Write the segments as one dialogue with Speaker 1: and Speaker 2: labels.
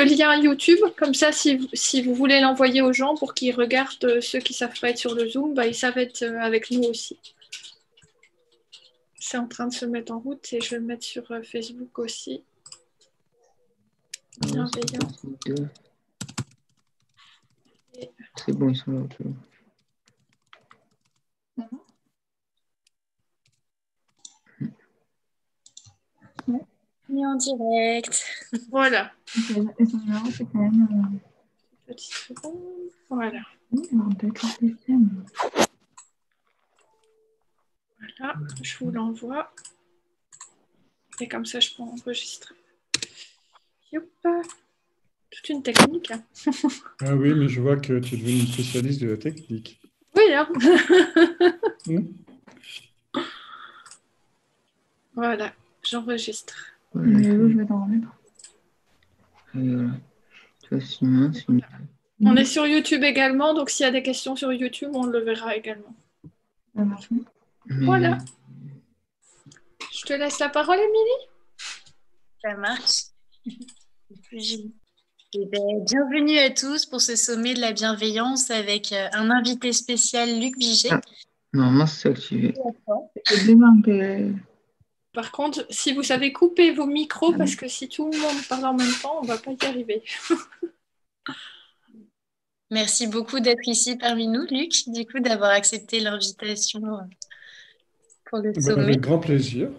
Speaker 1: le lien YouTube, comme ça, si vous voulez l'envoyer aux gens pour qu'ils regardent, ceux qui ne savent pas être sur le Zoom, bah, ils savent être avec nous aussi. C'est en train de se mettre en route et je vais le mettre sur Facebook aussi. Bienveillant.
Speaker 2: C'est bon, ils sont là.
Speaker 3: Mis en direct.
Speaker 1: Voilà.
Speaker 4: Et son numéro, c'est quand même.
Speaker 1: Petite seconde. Voilà. Voilà, je vous l'envoie. Et comme ça, je peux enregistrer. Youp. Toute une technique. Hein.
Speaker 5: Ah oui, mais je vois que tu es devenue une spécialiste de la technique.
Speaker 1: Oui, hein. Voilà, j'enregistre.
Speaker 4: Mais je vais t'en remettre.
Speaker 1: On est sur YouTube également, donc s'il y a des questions sur YouTube, on le verra également.
Speaker 4: Ça marche.
Speaker 1: Voilà. Je te laisse la parole, Émilie.
Speaker 3: Ça marche. Eh bien, bienvenue à tous pour ce sommet de la bienveillance avec un invité spécial, Luc Viget.
Speaker 2: Ah, normalement, c'est activé.
Speaker 1: Par contre, si vous savez couper vos micros, parce que si tout le monde parle en même temps, on ne va pas y arriver.
Speaker 3: Merci beaucoup d'être ici parmi nous, Luc, du coup, d'avoir accepté l'invitation pour le sommet.
Speaker 5: Avec grand plaisir.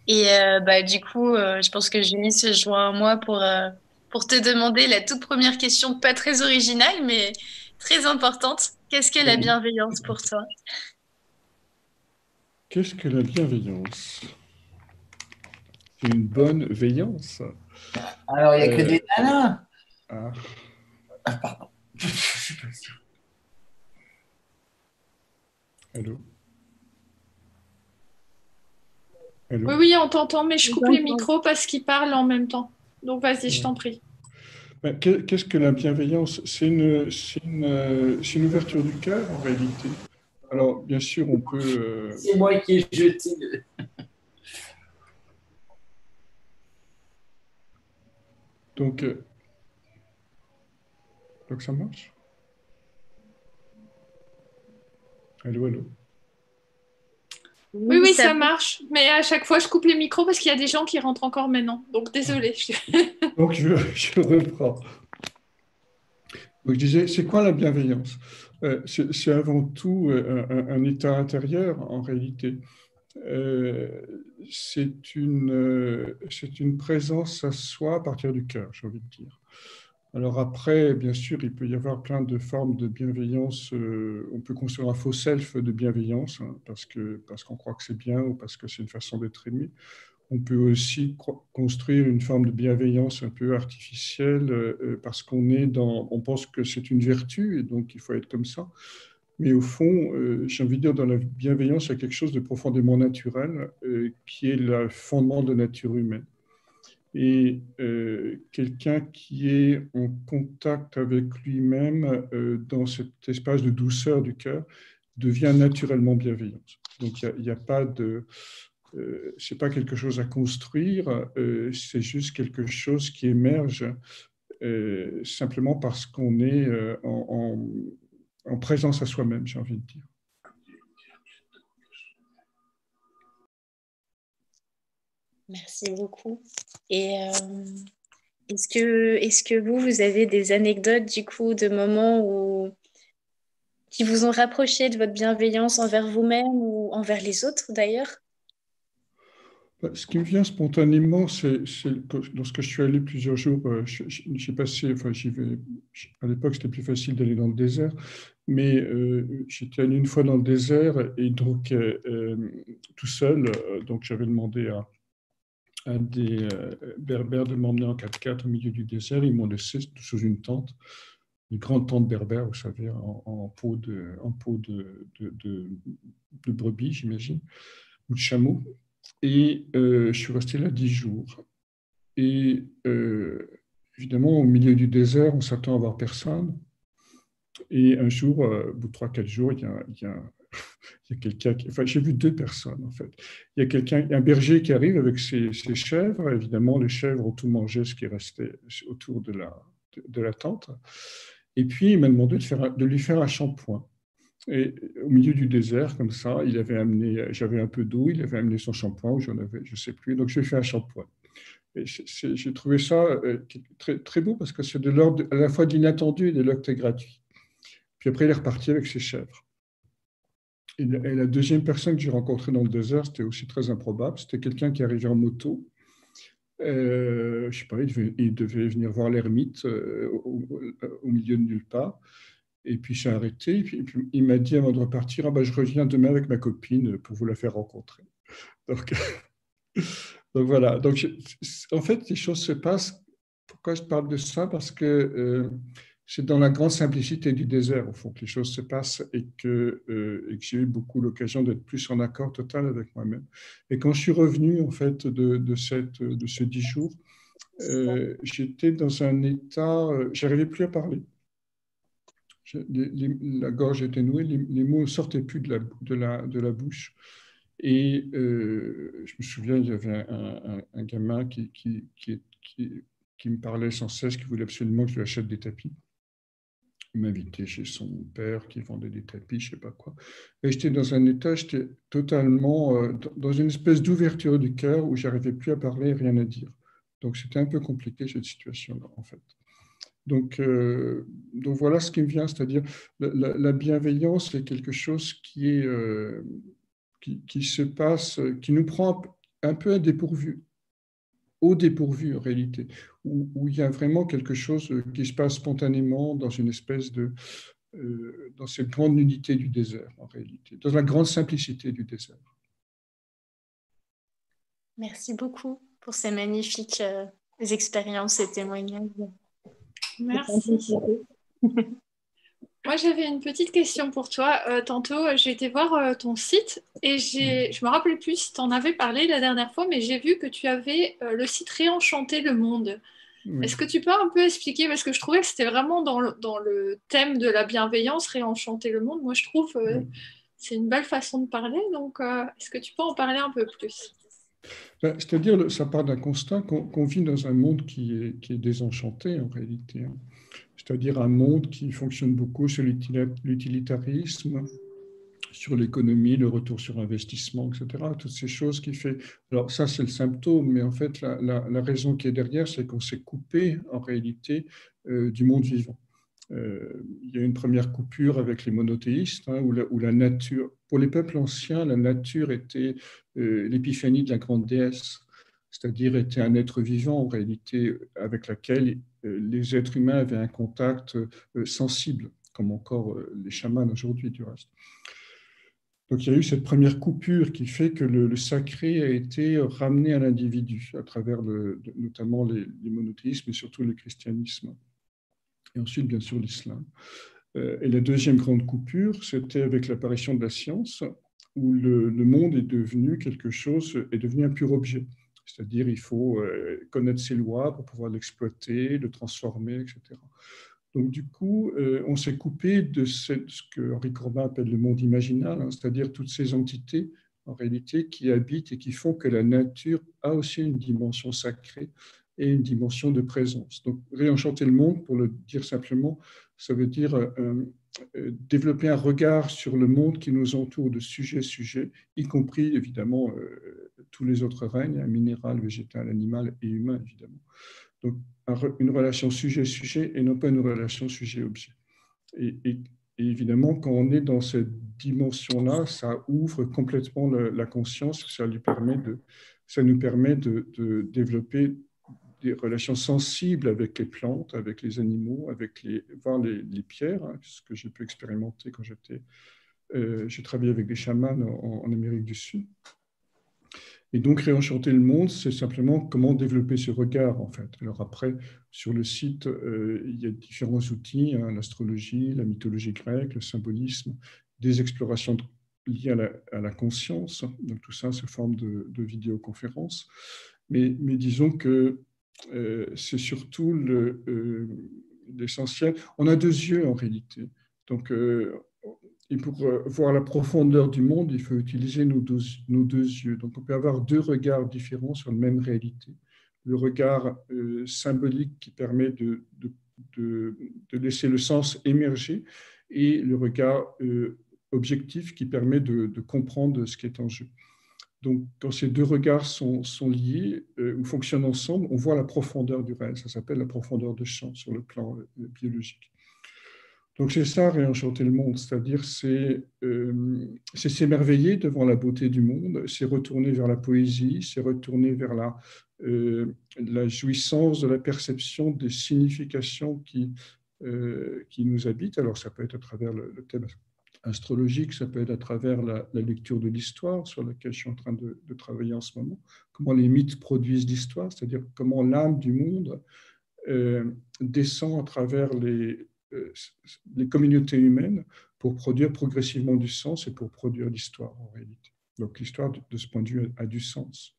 Speaker 3: Et du coup, je pense que Julie se joint à moi pour te demander la toute première question, pas très originale, mais très importante. Qu'est-ce que la bienveillance pour toi?
Speaker 5: Qu'est-ce que la bienveillance? C'est une bonne veillance.
Speaker 6: Alors, il n'y a que des nanas.
Speaker 5: Ah.
Speaker 6: Pardon. Je suis pas sûr.
Speaker 5: Allô? Allô?
Speaker 1: Oui, on t'entend, mais je coupe les micros parce qu'ils parlent en même temps. Donc, vas-y, je t'en prie.
Speaker 5: Qu'est-ce que la bienveillance? C'est une ouverture du cœur, en réalité. Alors, bien sûr, on peut...
Speaker 6: C'est moi qui ai jeté.
Speaker 5: Donc, ça marche? Allô, allô?
Speaker 1: Oui, ça marche. Mais à chaque fois, je coupe les micros parce qu'il y a des gens qui rentrent encore maintenant. Donc, désolé.
Speaker 5: Donc, je reprends. Donc, je disais, c'est quoi la bienveillance? C'est avant tout un état intérieur, en réalité. C'est une présence à soi à partir du cœur, j'ai envie de dire. Alors après, bien sûr, il peut y avoir plein de formes de bienveillance. On peut construire un faux self de bienveillance, hein, parce qu'on croit que c'est bien ou parce que c'est une façon d'être aimé. On peut aussi construire une forme de bienveillance un peu artificielle parce on pense que c'est une vertu et donc il faut être comme ça. Mais au fond, j'ai envie de dire, dans la bienveillance, il y a quelque chose de profondément naturel qui est le fondement de la nature humaine. Et quelqu'un qui est en contact avec lui-même dans cet espace de douceur du cœur devient naturellement bienveillant. Donc, il n'y a pas de... c'est pas quelque chose à construire, c'est juste quelque chose qui émerge simplement parce qu'on est en présence à soi-même, j'ai envie de dire.
Speaker 3: Merci beaucoup. Et est-ce que vous avez des anecdotes du coup de moments qui vous ont rapproché de votre bienveillance envers vous-même ou envers les autres d'ailleurs?
Speaker 5: Ce qui me vient spontanément, c'est lorsque je suis allé plusieurs jours, j'ai passé, enfin à l'époque c'était plus facile d'aller dans le désert, mais j'étais allé une fois dans le désert et donc tout seul, donc j'avais demandé à des berbères de m'emmener en 4x4 au milieu du désert. Ils m'ont laissé sous une tente, une grande tente berbère, vous savez, en peau de brebis, j'imagine, ou de chameau. Et je suis resté là 10 jours. Et évidemment, au milieu du désert, on s'attend à voir personne. Et un jour, au bout de 3-4 jours, il y a Il y a quelqu'un enfin, j'ai vu 2 personnes, en fait. Il y a un berger qui arrive avec ses chèvres. Évidemment, les chèvres ont tout mangé ce qui restait autour de la tente. Et puis, il m'a demandé de lui faire un shampoing. Et au milieu du désert, comme ça, j'avais un peu d'eau, il avait amené son shampoing, ou j'en avais, je ne sais plus. Donc, je lui ai fait un shampoing. Et j'ai trouvé ça très, très beau parce que c'est de l'ordre à la fois de l'inattendu et de l'acte gratuit. Puis après, il est reparti avec ses chèvres. Et la deuxième personne que j'ai rencontrée dans le désert, c'était aussi très improbable. C'était quelqu'un qui arrivait en moto. Je ne sais pas, il devait venir voir l'ermite au milieu de nulle part. Et puis, j'ai arrêté. Et puis, il m'a dit avant de repartir, ah, ben, je reviens demain avec ma copine pour vous la faire rencontrer. Donc, donc voilà. Donc, en fait, les choses se passent. Pourquoi je parle de ça? Parce que c'est dans la grande simplicité du désert, au fond, que les choses se passent et que j'ai eu beaucoup l'occasion d'être plus en accord total avec moi-même. Et quand je suis revenu, en fait, de ce 10 jours, j'étais dans un état, j'arrivais plus à parler. La gorge était nouée, les mots ne sortaient plus de la bouche. Et je me souviens, il y avait un gamin qui me parlait sans cesse, qui voulait absolument que je lui achète des tapis. Il m'invitait chez son père qui vendait des tapis, je ne sais pas quoi. Et j'étais dans un état, j'étais totalement dans une espèce d'ouverture du cœur où je n'arrivais plus à parler et rien à dire. Donc c'était un peu compliqué cette situation-là, en fait. Donc voilà ce qui me vient, c'est-à-dire la bienveillance est quelque chose qui se passe, qui nous prend un peu à dépourvu, au dépourvu en réalité, où il y a vraiment quelque chose qui se passe spontanément dans une espèce dans cette grande nudité du désert en réalité, dans la grande simplicité du désert.
Speaker 3: Merci beaucoup pour ces magnifiques expériences et témoignages.
Speaker 1: Merci. Moi, j'avais une petite question pour toi. Tantôt, j'ai été voir ton site et je me rappelais plus si tu en avais parlé la dernière fois, mais j'ai vu que tu avais le site Réenchanter le monde.
Speaker 5: Oui.
Speaker 1: Est-ce que tu peux un peu expliquer? Parce que je trouvais que c'était vraiment dans le thème de la bienveillance, réenchanter le monde. Moi, je trouve c'est une belle façon de parler. Donc, est-ce que tu peux en parler un peu plus?
Speaker 5: C'est-à-dire, ça part d'un constat qu'on vit dans un monde qui est désenchanté en réalité. C'est-à-dire un monde qui fonctionne beaucoup sur l'utilitarisme, sur l'économie, le retour sur investissement, etc. Toutes ces choses qui fait... Alors ça, c'est le symptôme, mais en fait, la raison qui est derrière, c'est qu'on s'est coupé en réalité du monde vivant. Il y a une première coupure avec les monothéistes, où la nature, pour les peuples anciens, la nature était l'épiphanie de la grande déesse, c'est-à-dire était un être vivant en réalité avec laquelle les êtres humains avaient un contact sensible, comme encore les chamans aujourd'hui du reste. Donc il y a eu cette première coupure qui fait que le sacré a été ramené à l'individu à travers notamment les monothéismes et surtout le christianisme. Et ensuite, bien sûr, l'islam. Et la deuxième grande coupure, c'était avec l'apparition de la science, où le monde est devenu est devenu un pur objet. C'est-à-dire, il faut connaître ses lois pour pouvoir l'exploiter, le transformer, etc. Donc, du coup, on s'est coupé de ce que Henri Corbin appelle le monde imaginal, c'est-à-dire toutes ces entités, en réalité, qui habitent et qui font que la nature a aussi une dimension sacrée et une dimension de présence. Donc, réenchanter le monde, pour le dire simplement, ça veut dire développer un regard sur le monde qui nous entoure de sujet, y compris évidemment tous les autres règnes, minéral, végétal, animal et humain, évidemment. Donc, une relation sujet-sujet et non pas une relation sujet-objet. Et évidemment, quand on est dans cette dimension-là, ça ouvre complètement la conscience, ça nous permet de développer des relations sensibles avec les plantes, avec les animaux, voire les pierres, ce que j'ai pu expérimenter quand j'ai travaillé avec des chamans en Amérique du Sud. Et donc, réenchanter le monde, c'est simplement comment développer ce regard, en fait. Alors après, sur le site, il y a différents outils, l'astrologie, la mythologie grecque, le symbolisme, des explorations liées à la conscience. Donc, tout ça sous forme de vidéoconférences. Mais disons que c'est surtout l'essentiel. On a 2 yeux, en réalité. Donc, et pour voir la profondeur du monde, il faut utiliser nos deux yeux. Donc, on peut avoir deux regards différents sur la même réalité. Le regard symbolique qui permet de laisser le sens émerger et le regard objectif qui permet de comprendre ce qui est en jeu. Donc, quand ces deux regards sont liés ou fonctionnent ensemble, on voit la profondeur du réel. Ça s'appelle la profondeur de champ sur le plan biologique. Donc, c'est ça, réenchanter le monde, c'est-à-dire c'est s'émerveiller devant la beauté du monde, c'est retourner vers la poésie, c'est retourner vers la jouissance de la perception des significations qui nous habitent. Alors, ça peut être à travers le thème astrologique, ça peut être à travers la lecture de l'histoire sur laquelle je suis en train de travailler en ce moment, comment les mythes produisent l'histoire, c'est-à-dire comment l'âme du monde descend à travers les communautés humaines pour produire progressivement du sens et pour produire l'histoire en réalité. Donc l'histoire, de ce point de vue, a du sens.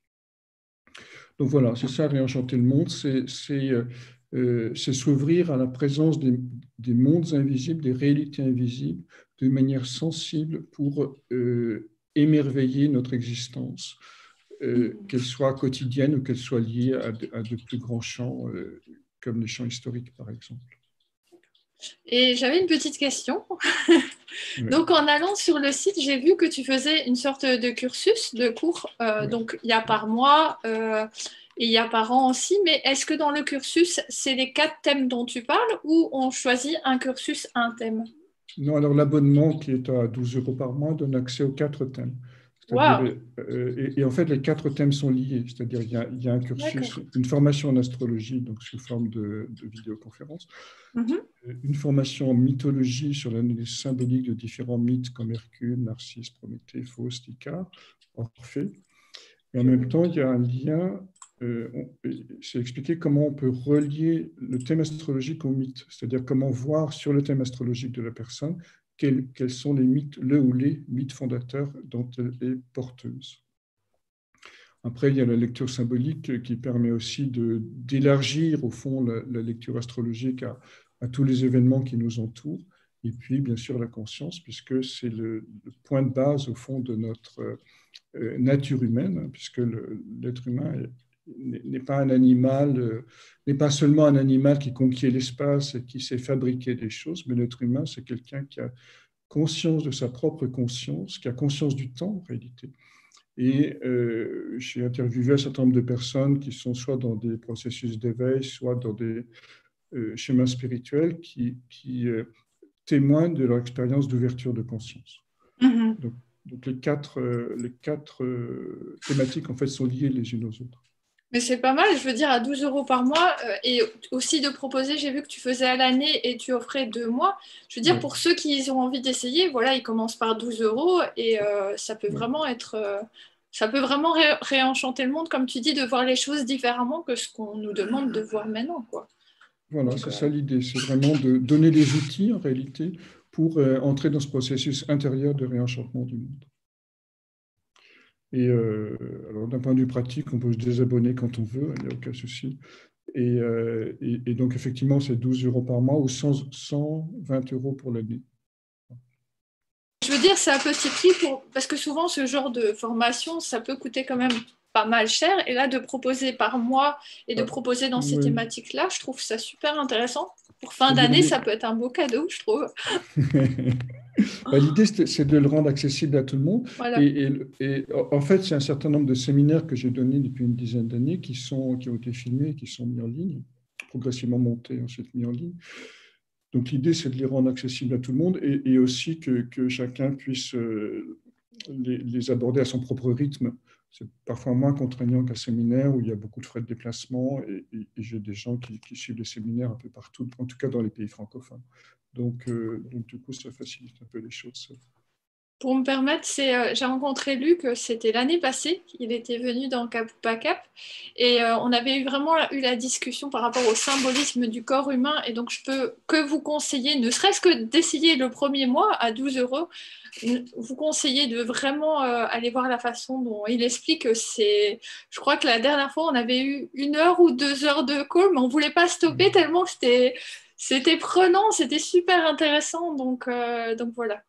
Speaker 5: Donc voilà, c'est ça, réenchanter le monde, c'est s'ouvrir à la présence des mondes invisibles, des réalités invisibles, de manière sensible pour émerveiller notre existence, qu'elle soit quotidienne ou qu'elle soit liée à de plus grands champs, comme les champs historiques, par exemple.
Speaker 1: Et j'avais une petite question. Donc, en allant sur le site, j'ai vu que tu faisais une sorte de cursus, de cours. Donc, il y a par mois et il y a par an aussi. Mais est-ce que dans le cursus, c'est les 4 thèmes dont tu parles ou on choisit un cursus, un thème?
Speaker 5: Non, alors l'abonnement qui est à 12 € par mois donne accès aux 4 thèmes.
Speaker 1: Wow.
Speaker 5: Et en fait, les 4 thèmes sont liés, c'est-à-dire il y a un cursus, une formation en astrologie, donc sous forme de vidéoconférence, une formation en mythologie sur l'analyse symbolique de différents mythes comme Hercule, Narcisse, Prométhée, Faust, Icare, Orphée. Et en même temps, il y a un lien, c'est expliqué comment on peut relier le thème astrologique au mythe, c'est-à-dire comment voir sur le thème astrologique de la personne quels sont les mythes, le ou les mythes fondateurs dont elle est porteuse. Après, il y a la lecture symbolique qui permet aussi d'élargir, au fond, la lecture astrologique à tous les événements qui nous entourent. Et puis, bien sûr, la conscience, puisque c'est le point de base, au fond, de notre nature humaine, puisque l'être humain n'est pas un animal, n'est pas seulement un animal qui conquiert l'espace et qui sait fabriquer des choses, mais l'être humain, c'est quelqu'un qui a conscience de sa propre conscience, qui a conscience du temps en réalité. Et j'ai interviewé un certain nombre de personnes qui sont soit dans des processus d'éveil, soit dans des chemins spirituels qui témoignent de leur expérience d'ouverture de conscience. Donc les quatre thématiques en fait sont liées les unes aux autres.
Speaker 1: Mais c'est pas mal, je veux dire, à 12 € par mois, et aussi de proposer, j'ai vu que tu faisais à l'année et tu offrais 2 mois. Je veux dire, pour ceux qui ont envie d'essayer, voilà, ils commencent par 12 € et ça peut vraiment être, ça peut vraiment réenchanter le monde, comme tu dis, de voir les choses différemment que ce qu'on nous demande de voir maintenant, quoi.
Speaker 5: Voilà, c'est ça l'idée, c'est vraiment de donner les outils en réalité pour entrer dans ce processus intérieur de réenchantement du monde. Et alors, d'un point de vue pratique, on peut se désabonner quand on veut, il n'y a aucun souci. Et donc, effectivement, c'est 12 € par mois ou 120 € pour l'année.
Speaker 1: Je veux dire, c'est un petit prix parce que souvent, ce genre de formation, ça peut coûter quand même pas mal cher. Et là, de proposer par mois et de proposer dans ces thématiques-là, je trouve ça super intéressant. Pour fin d'année, ça peut être un beau cadeau, je trouve.
Speaker 5: L'idée, c'est de le rendre accessible à tout le monde.
Speaker 1: Voilà.
Speaker 5: Et en fait, il y a un certain nombre de séminaires que j'ai donnés depuis une dizaine d'années qui ont été filmés, qui sont mis en ligne, progressivement montés, ensuite mis en ligne. Donc, l'idée, c'est de les rendre accessibles à tout le monde et aussi que chacun puisse les aborder à son propre rythme. C'est parfois moins contraignant qu'un séminaire où il y a beaucoup de frais de déplacement et j'ai des gens qui suivent des séminaires un peu partout, en tout cas dans les pays francophones. Donc du coup, ça facilite un peu les choses.
Speaker 1: Pour me permettre, j'ai rencontré Luc, c'était l'année passée, il était venu dans Cap ou pas Cap, et on avait vraiment eu la discussion par rapport au symbolisme du corps humain, et donc je peux que vous conseiller, ne serait-ce que d'essayer le premier mois à 12 €, vous conseiller de vraiment aller voir la façon dont il explique. Je crois que la dernière fois, on avait eu 1 heure ou 2 heures de call, mais on ne voulait pas stopper tellement que c'était prenant, c'était super intéressant, donc voilà.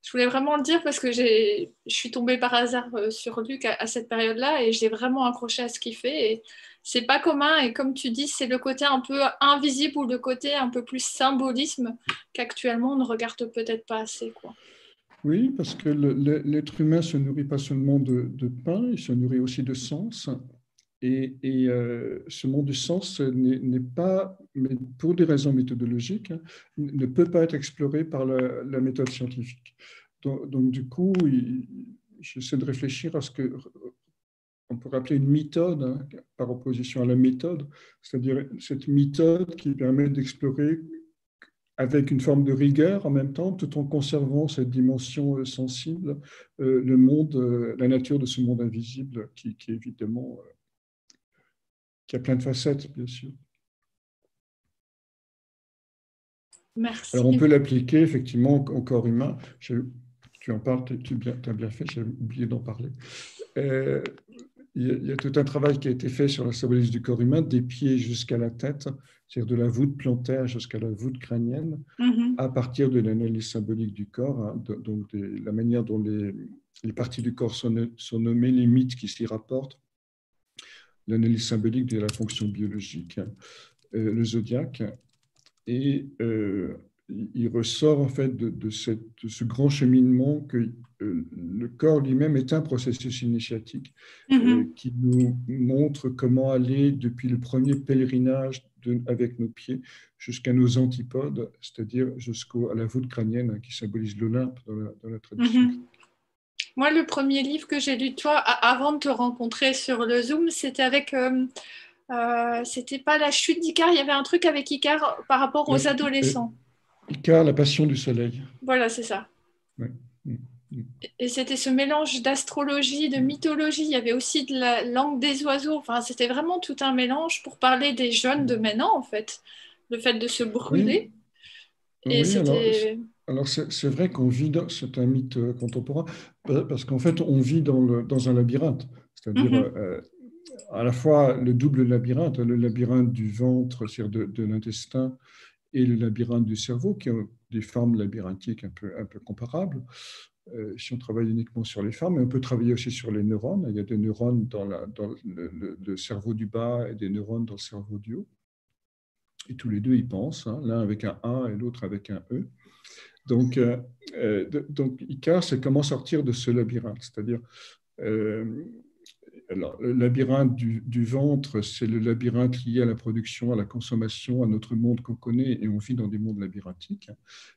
Speaker 1: Je voulais vraiment le dire parce que je suis tombée par hasard sur Luc à cette période-là et j'ai vraiment accroché à ce qu'il fait. Et c'est pas commun. Et comme tu dis, c'est le côté un peu invisible ou le côté un peu plus symbolisme qu'actuellement on ne regarde peut-être pas assez, quoi.
Speaker 5: Oui, parce que l'être humain se nourrit pas seulement de pain, il se nourrit aussi de sens. Et ce monde du sens n'est pas, mais pour des raisons méthodologiques, hein, ne peut pas être exploré par la méthode scientifique. Donc, du coup, j'essaie de réfléchir à ce qu'on pourrait appeler une méthode, hein, par opposition à la méthode, c'est-à-dire cette méthode qui permet d'explorer avec une forme de rigueur en même temps, tout en conservant cette dimension sensible, le monde, la nature de ce monde invisible qui évidemment, qui a plein de facettes, bien sûr.
Speaker 1: Merci.
Speaker 5: Alors, on peut l'appliquer effectivement au corps humain. Tu en parles, tu as bien fait, j'ai oublié d'en parler. Il y a tout un travail qui a été fait sur la symbolisme du corps humain, des pieds jusqu'à la tête, c'est-à-dire de la voûte plantaire jusqu'à la voûte crânienne, à partir de l'analyse symbolique du corps, hein, donc la manière dont les parties du corps sont nommées, les mythes qui s'y rapportent, l'analyse symbolique de la fonction biologique, le zodiaque. Et il ressort en fait de ce grand cheminement que le corps lui-même est un processus initiatique qui nous montre comment aller depuis le premier pèlerinage avec nos pieds jusqu'à nos antipodes, c'est-à-dire jusqu'à la voûte crânienne, hein, qui symbolise l'Olympe dans la tradition.
Speaker 1: Moi, le premier livre que j'ai lu de toi avant de te rencontrer sur le Zoom, c'était avec... c'était pas la chute d'Icare, il y avait un truc avec Icare par rapport aux adolescents.
Speaker 5: Icare, la passion du soleil.
Speaker 1: Voilà, c'est ça.
Speaker 5: Ouais.
Speaker 1: Et c'était ce mélange d'astrologie, de mythologie. Il y avait aussi de la langue des oiseaux. Enfin, c'était vraiment tout un mélange pour parler des jeunes de maintenant, en fait. Le fait de se brûler.
Speaker 5: Oui,
Speaker 1: Et
Speaker 5: oui,
Speaker 1: c'était...
Speaker 5: alors c'est vrai qu'on vit c'est un mythe contemporain, parce qu'en fait, on vit dans un labyrinthe. C'est-à-dire à la fois le double labyrinthe, le labyrinthe du ventre, c'est-à-dire de l'intestin, et le labyrinthe du cerveau, qui ont des formes labyrinthiques un peu comparables, si on travaille uniquement sur les formes. Mais on peut travailler aussi sur les neurones. Il y a des neurones dans le cerveau du bas et des neurones dans le cerveau du haut. Et tous les deux, ils pensent, hein, l'un avec un A et l'autre avec un E. Donc Icare, c'est comment sortir de ce labyrinthe. C'est-à-dire, alors, le labyrinthe du ventre, c'est le labyrinthe lié à la production, à la consommation, à notre monde qu'on connaît, et on vit dans des mondes labyrinthiques.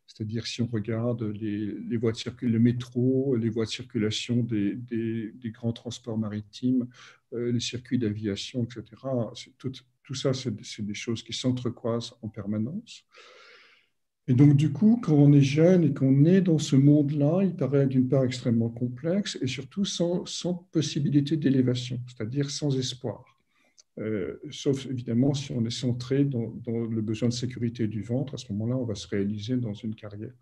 Speaker 5: C'est-à-dire, si on regarde les voies de le métro, les voies de circulation des grands transports maritimes, les circuits d'aviation, etc., tout ça, c'est des choses qui s'entrecroisent en permanence. Et donc, du coup, quand on est jeune et qu'on est dans ce monde-là, il paraît d'une part extrêmement complexe et surtout sans possibilité d'élévation, c'est-à-dire sans espoir. Sauf évidemment si on est centré dans le besoin de sécurité du ventre, à ce moment-là, on va se réaliser dans une carrière.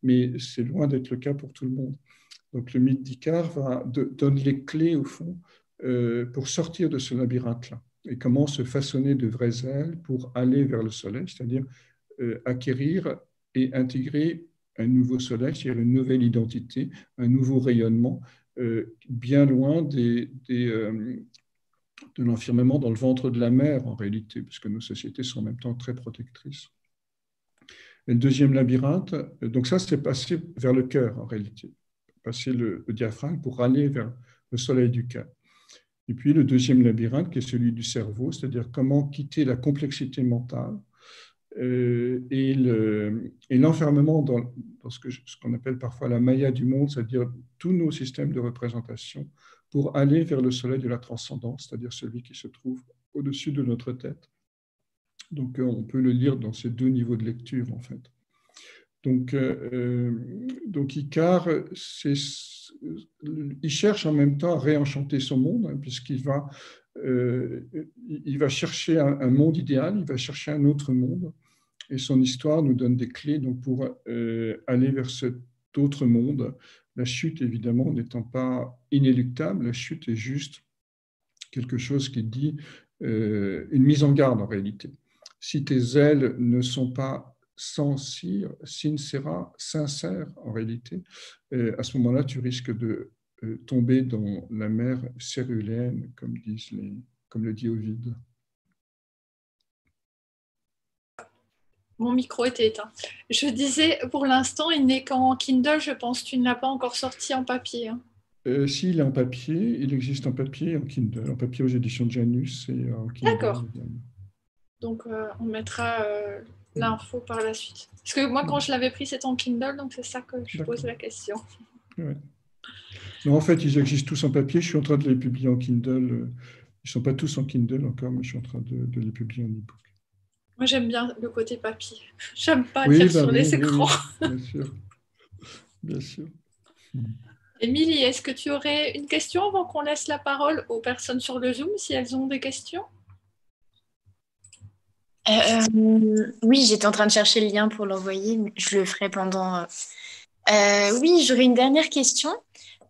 Speaker 5: Mais c'est loin d'être le cas pour tout le monde. Donc, le mythe d'Icare donne les clés, au fond, pour sortir de ce labyrinthe-là et comment se façonner de vraies ailes pour aller vers le soleil, c'est-à-dire acquérir et intégrer un nouveau soleil, c'est-à-dire une nouvelle identité, un nouveau rayonnement, bien loin de l'enfermement dans le ventre de la mer, en réalité, puisque nos sociétés sont en même temps très protectrices. Et le deuxième labyrinthe, donc ça, c'est passer vers le cœur, en réalité, passer le diaphragme pour aller vers le soleil du cœur. Et puis le deuxième labyrinthe, qui est celui du cerveau, c'est-à-dire comment quitter la complexité mentale et l'enfermement dans ce qu'on appelle parfois la maya du monde, c'est-à-dire tous nos systèmes de représentation, pour aller vers le soleil de la transcendance, c'est-à-dire celui qui se trouve au-dessus de notre tête. Donc, on peut le lire dans ces deux niveaux de lecture, en fait. Donc Icare, il cherche en même temps à réenchanter son monde, hein, puisqu'il va chercher un monde idéal, il va chercher un autre monde. Et son histoire nous donne des clés donc, pour aller vers cet autre monde. La chute, évidemment, n'étant pas inéluctable, la chute est juste quelque chose qui dit une mise en garde en réalité. Si tes ailes ne sont pas sans cire, sincera, sincère en réalité, à ce moment-là, tu risques de tomber dans la mer céruléenne, comme le dit Ovide.
Speaker 1: Mon micro était éteint. Je disais, pour l'instant, il n'est qu'en Kindle, je pense. Tu ne l'as pas encore sorti en papier. Hein.
Speaker 5: S'il est en papier, il existe en papier et en Kindle, en papier aux éditions de Janus et en Kindle.
Speaker 1: D'accord.
Speaker 5: Également.
Speaker 1: Donc, on mettra l'info par la suite. Parce que moi, quand je l'avais pris, c'était en Kindle, donc c'est ça que je pose la question.
Speaker 5: Ouais. Non, en fait, ils existent tous en papier. Je suis en train de les publier en Kindle. Ils ne sont pas tous en Kindle encore, mais je suis en train de les publier en e-book.
Speaker 1: Moi, j'aime bien le côté papier. J'aime pas lire sur les écrans.
Speaker 5: Oui, bien sûr. Bien sûr.
Speaker 1: Émilie, est-ce que tu aurais une question avant qu'on laisse la parole aux personnes sur le Zoom, si elles ont des questions?
Speaker 3: Oui, j'étais en train de chercher le lien pour l'envoyer, mais je le ferai pendant... oui, j'aurais une dernière question.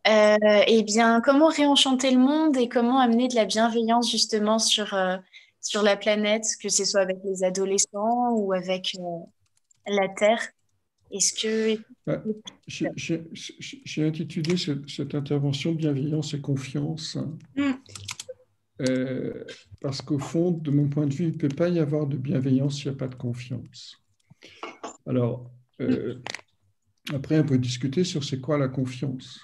Speaker 3: Eh bien, comment réenchanter le monde et comment amener de la bienveillance justement sur la planète, que ce soit avec les adolescents ou avec la Terre? Est-ce que...
Speaker 5: J'ai intitulé cette intervention Bienveillance et confiance. Parce qu'au fond, de mon point de vue, il ne peut pas y avoir de bienveillance s'il n'y a pas de confiance. Alors, après, on peut discuter sur c'est quoi la confiance.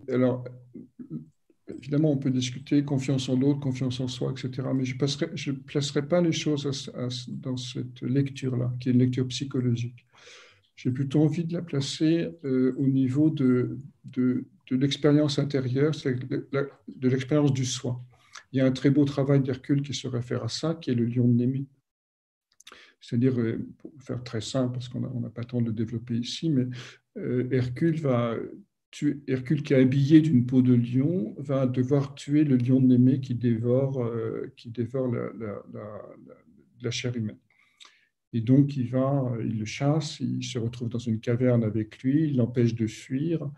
Speaker 5: Alors, évidemment, on peut discuter confiance en l'autre, confiance en soi, etc. Mais je ne placerai pas les choses dans cette lecture-là, qui est une lecture psychologique. J'ai plutôt envie de la placer au niveau de l'expérience intérieure, de l'expérience du soi. Il y a un très beau travail d'Hercule qui se réfère à ça, qui est le lion de Némée. C'est-à-dire, pour faire très simple, parce qu'on n'a pas le temps de le développer ici, mais Hercule qui est habillé d'une peau de lion va devoir tuer le lion de Némée qui dévore la chair humaine. Et donc, il le chasse, il se retrouve dans une caverne avec lui, il l'empêche de fuir,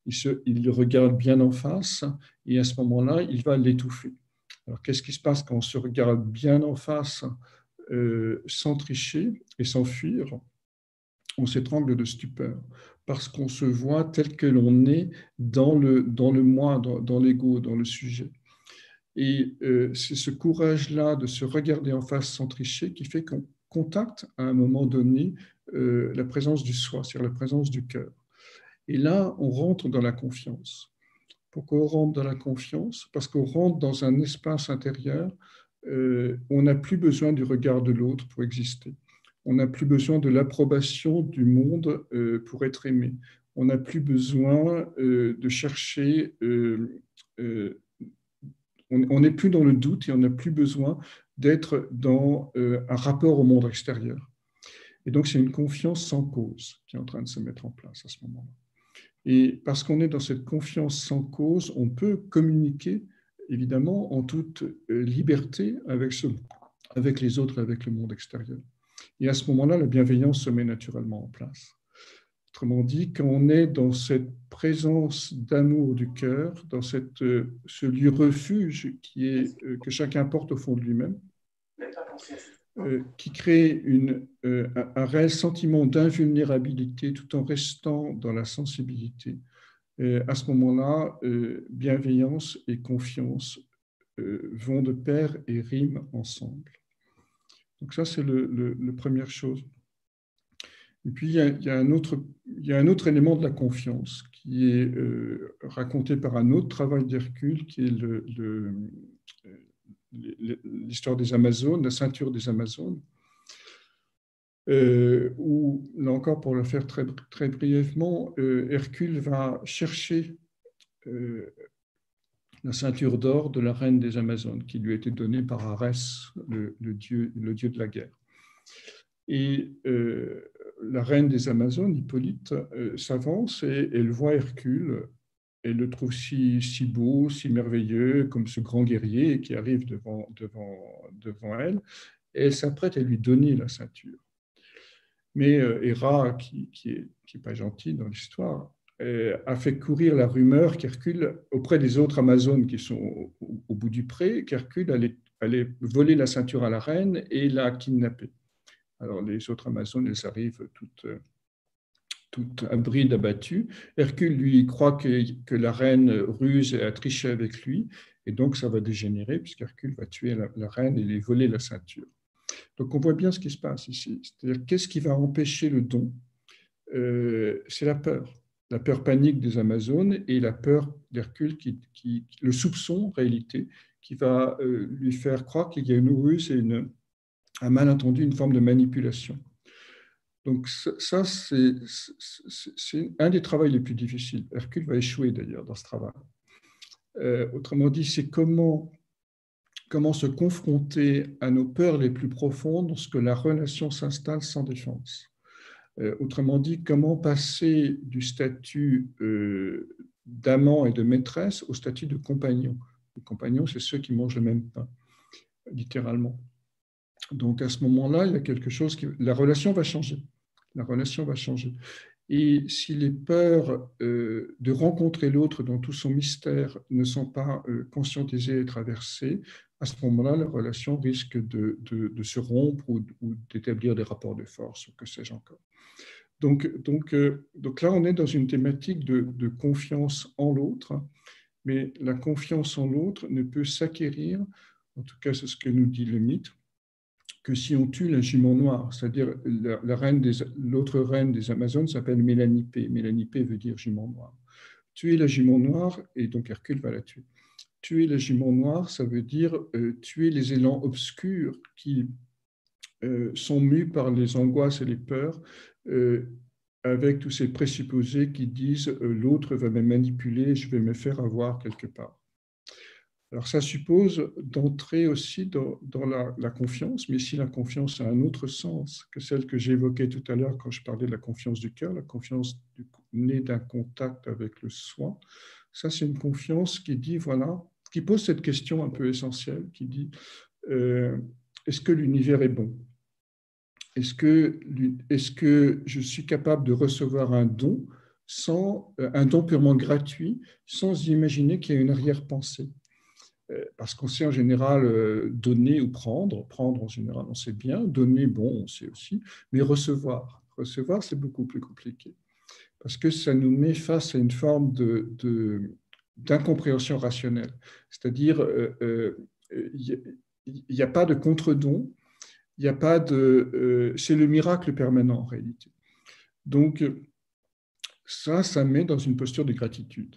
Speaker 5: il le regarde bien en face, et à ce moment-là, il va l'étouffer. Alors, qu'est-ce qui se passe quand on se regarde bien en face, sans tricher et sans fuir? On s'étrangle de stupeur, parce qu'on se voit tel que l'on est dans le moi, dans l'ego, dans le sujet. Et c'est ce courage-là de se regarder en face sans tricher qui fait qu'on contacte à un moment donné la présence du soi, c'est-à-dire la présence du cœur. Et là, on rentre dans la confiance. Pourquoi on rentre dans la confiance? Parce qu'on rentre dans un espace intérieur, on n'a plus besoin du regard de l'autre pour exister. On n'a plus besoin de l'approbation du monde pour être aimé. On n'a plus besoin de chercher... on n'est plus dans le doute et on n'a plus besoin d'être dans un rapport au monde extérieur. Et donc, c'est une confiance sans cause qui est en train de se mettre en place à ce moment-là. Et parce qu'on est dans cette confiance sans cause, on peut communiquer, évidemment, en toute liberté avec les autres, avec le monde extérieur. Et à ce moment-là, la bienveillance se met naturellement en place. Autrement dit, quand on est dans cette présence d'amour du cœur, dans ce lieu refuge que chacun porte au fond de lui-même, qui crée un réel sentiment d'invulnérabilité tout en restant dans la sensibilité, à ce moment-là, bienveillance et confiance vont de pair et riment ensemble. Donc ça, c'est la première chose. Et puis, il y a un autre élément de la confiance qui est raconté par un autre travail d'Hercule, qui est l'histoire des Amazones, la ceinture des Amazones, où, là encore, pour le faire très, très brièvement, Hercule va chercher la ceinture d'or de la reine des Amazones, qui lui a été donnée par Arès, le dieu de la guerre. Et la reine des Amazones, Hippolyte, s'avance et elle voit Hercule. Elle le trouve si beau, si merveilleux, comme ce grand guerrier qui arrive devant elle. Et elle s'apprête à lui donner la ceinture. Mais Héra, qui est pas gentil dans l'histoire, a fait courir la rumeur qu'Hercule, auprès des autres Amazones qui sont au bout du pré, qu'Hercule aller voler la ceinture à la reine et la kidnapper. Alors les autres Amazones, elles arrivent toutes à bride abattue. Hercule, lui, croit que la reine ruse et a triché avec lui, et donc ça va dégénérer, puisqu'Hercule va tuer la reine et lui voler la ceinture. Donc on voit bien ce qui se passe ici. C'est-à-dire, qu'est-ce qui va empêcher le don? C'est la peur panique des Amazones et la peur d'Hercule, le soupçon, en réalité, qui va lui faire croire qu'il y a une ruse et un malentendu, une forme de manipulation. Donc ça, c'est un des travaux les plus difficiles. Hercule va échouer d'ailleurs dans ce travail. Autrement dit, c'est comment se confronter à nos peurs les plus profondes lorsque la relation s'installe sans défense. Autrement dit, comment passer du statut d'amant et de maîtresse au statut de compagnon. Les compagnons, c'est ceux qui mangent le même pain, littéralement. Donc à ce moment-là, il y a quelque chose la relation va changer. La relation va changer. Et si les peurs de rencontrer l'autre dans tout son mystère ne sont pas conscientisées et traversées, à ce moment-là, la relation risque de se rompre ou d'établir des rapports de force, ou que sais-je encore. Donc là, on est dans une thématique de confiance en l'autre, mais la confiance en l'autre ne peut s'acquérir, en tout cas c'est ce que nous dit le mythe, que si on tue la jument noire, c'est-à-dire l'autre reine des Amazones s'appelle Mélanipée. Mélanipée veut dire jument noire. Tuer la jument noire, et donc Hercule va la tuer. Tuer la jument noire, ça veut dire tuer les élans obscurs qui sont mus par les angoisses et les peurs, avec tous ces présupposés qui disent l'autre va me manipuler, je vais me faire avoir quelque part. Alors ça suppose d'entrer aussi dans la confiance, mais si la confiance a un autre sens que celle que j'évoquais tout à l'heure quand je parlais de la confiance du cœur, la confiance née d'un contact avec le soi, ça c'est une confiance qui dit, voilà, qui pose cette question un peu essentielle, qui dit est-ce que l'univers est bon? Est-ce que je suis capable de recevoir un don purement gratuit, sans imaginer qu'il y a une arrière-pensée? Parce qu'on sait en général donner ou prendre en général on sait bien, donner, bon, on sait aussi, mais recevoir, c'est beaucoup plus compliqué, parce que ça nous met face à une forme d'incompréhension rationnelle, c'est-à-dire il n'y a pas de contre-don, il n'y a pas c'est le miracle permanent en réalité. Donc ça met dans une posture de gratitude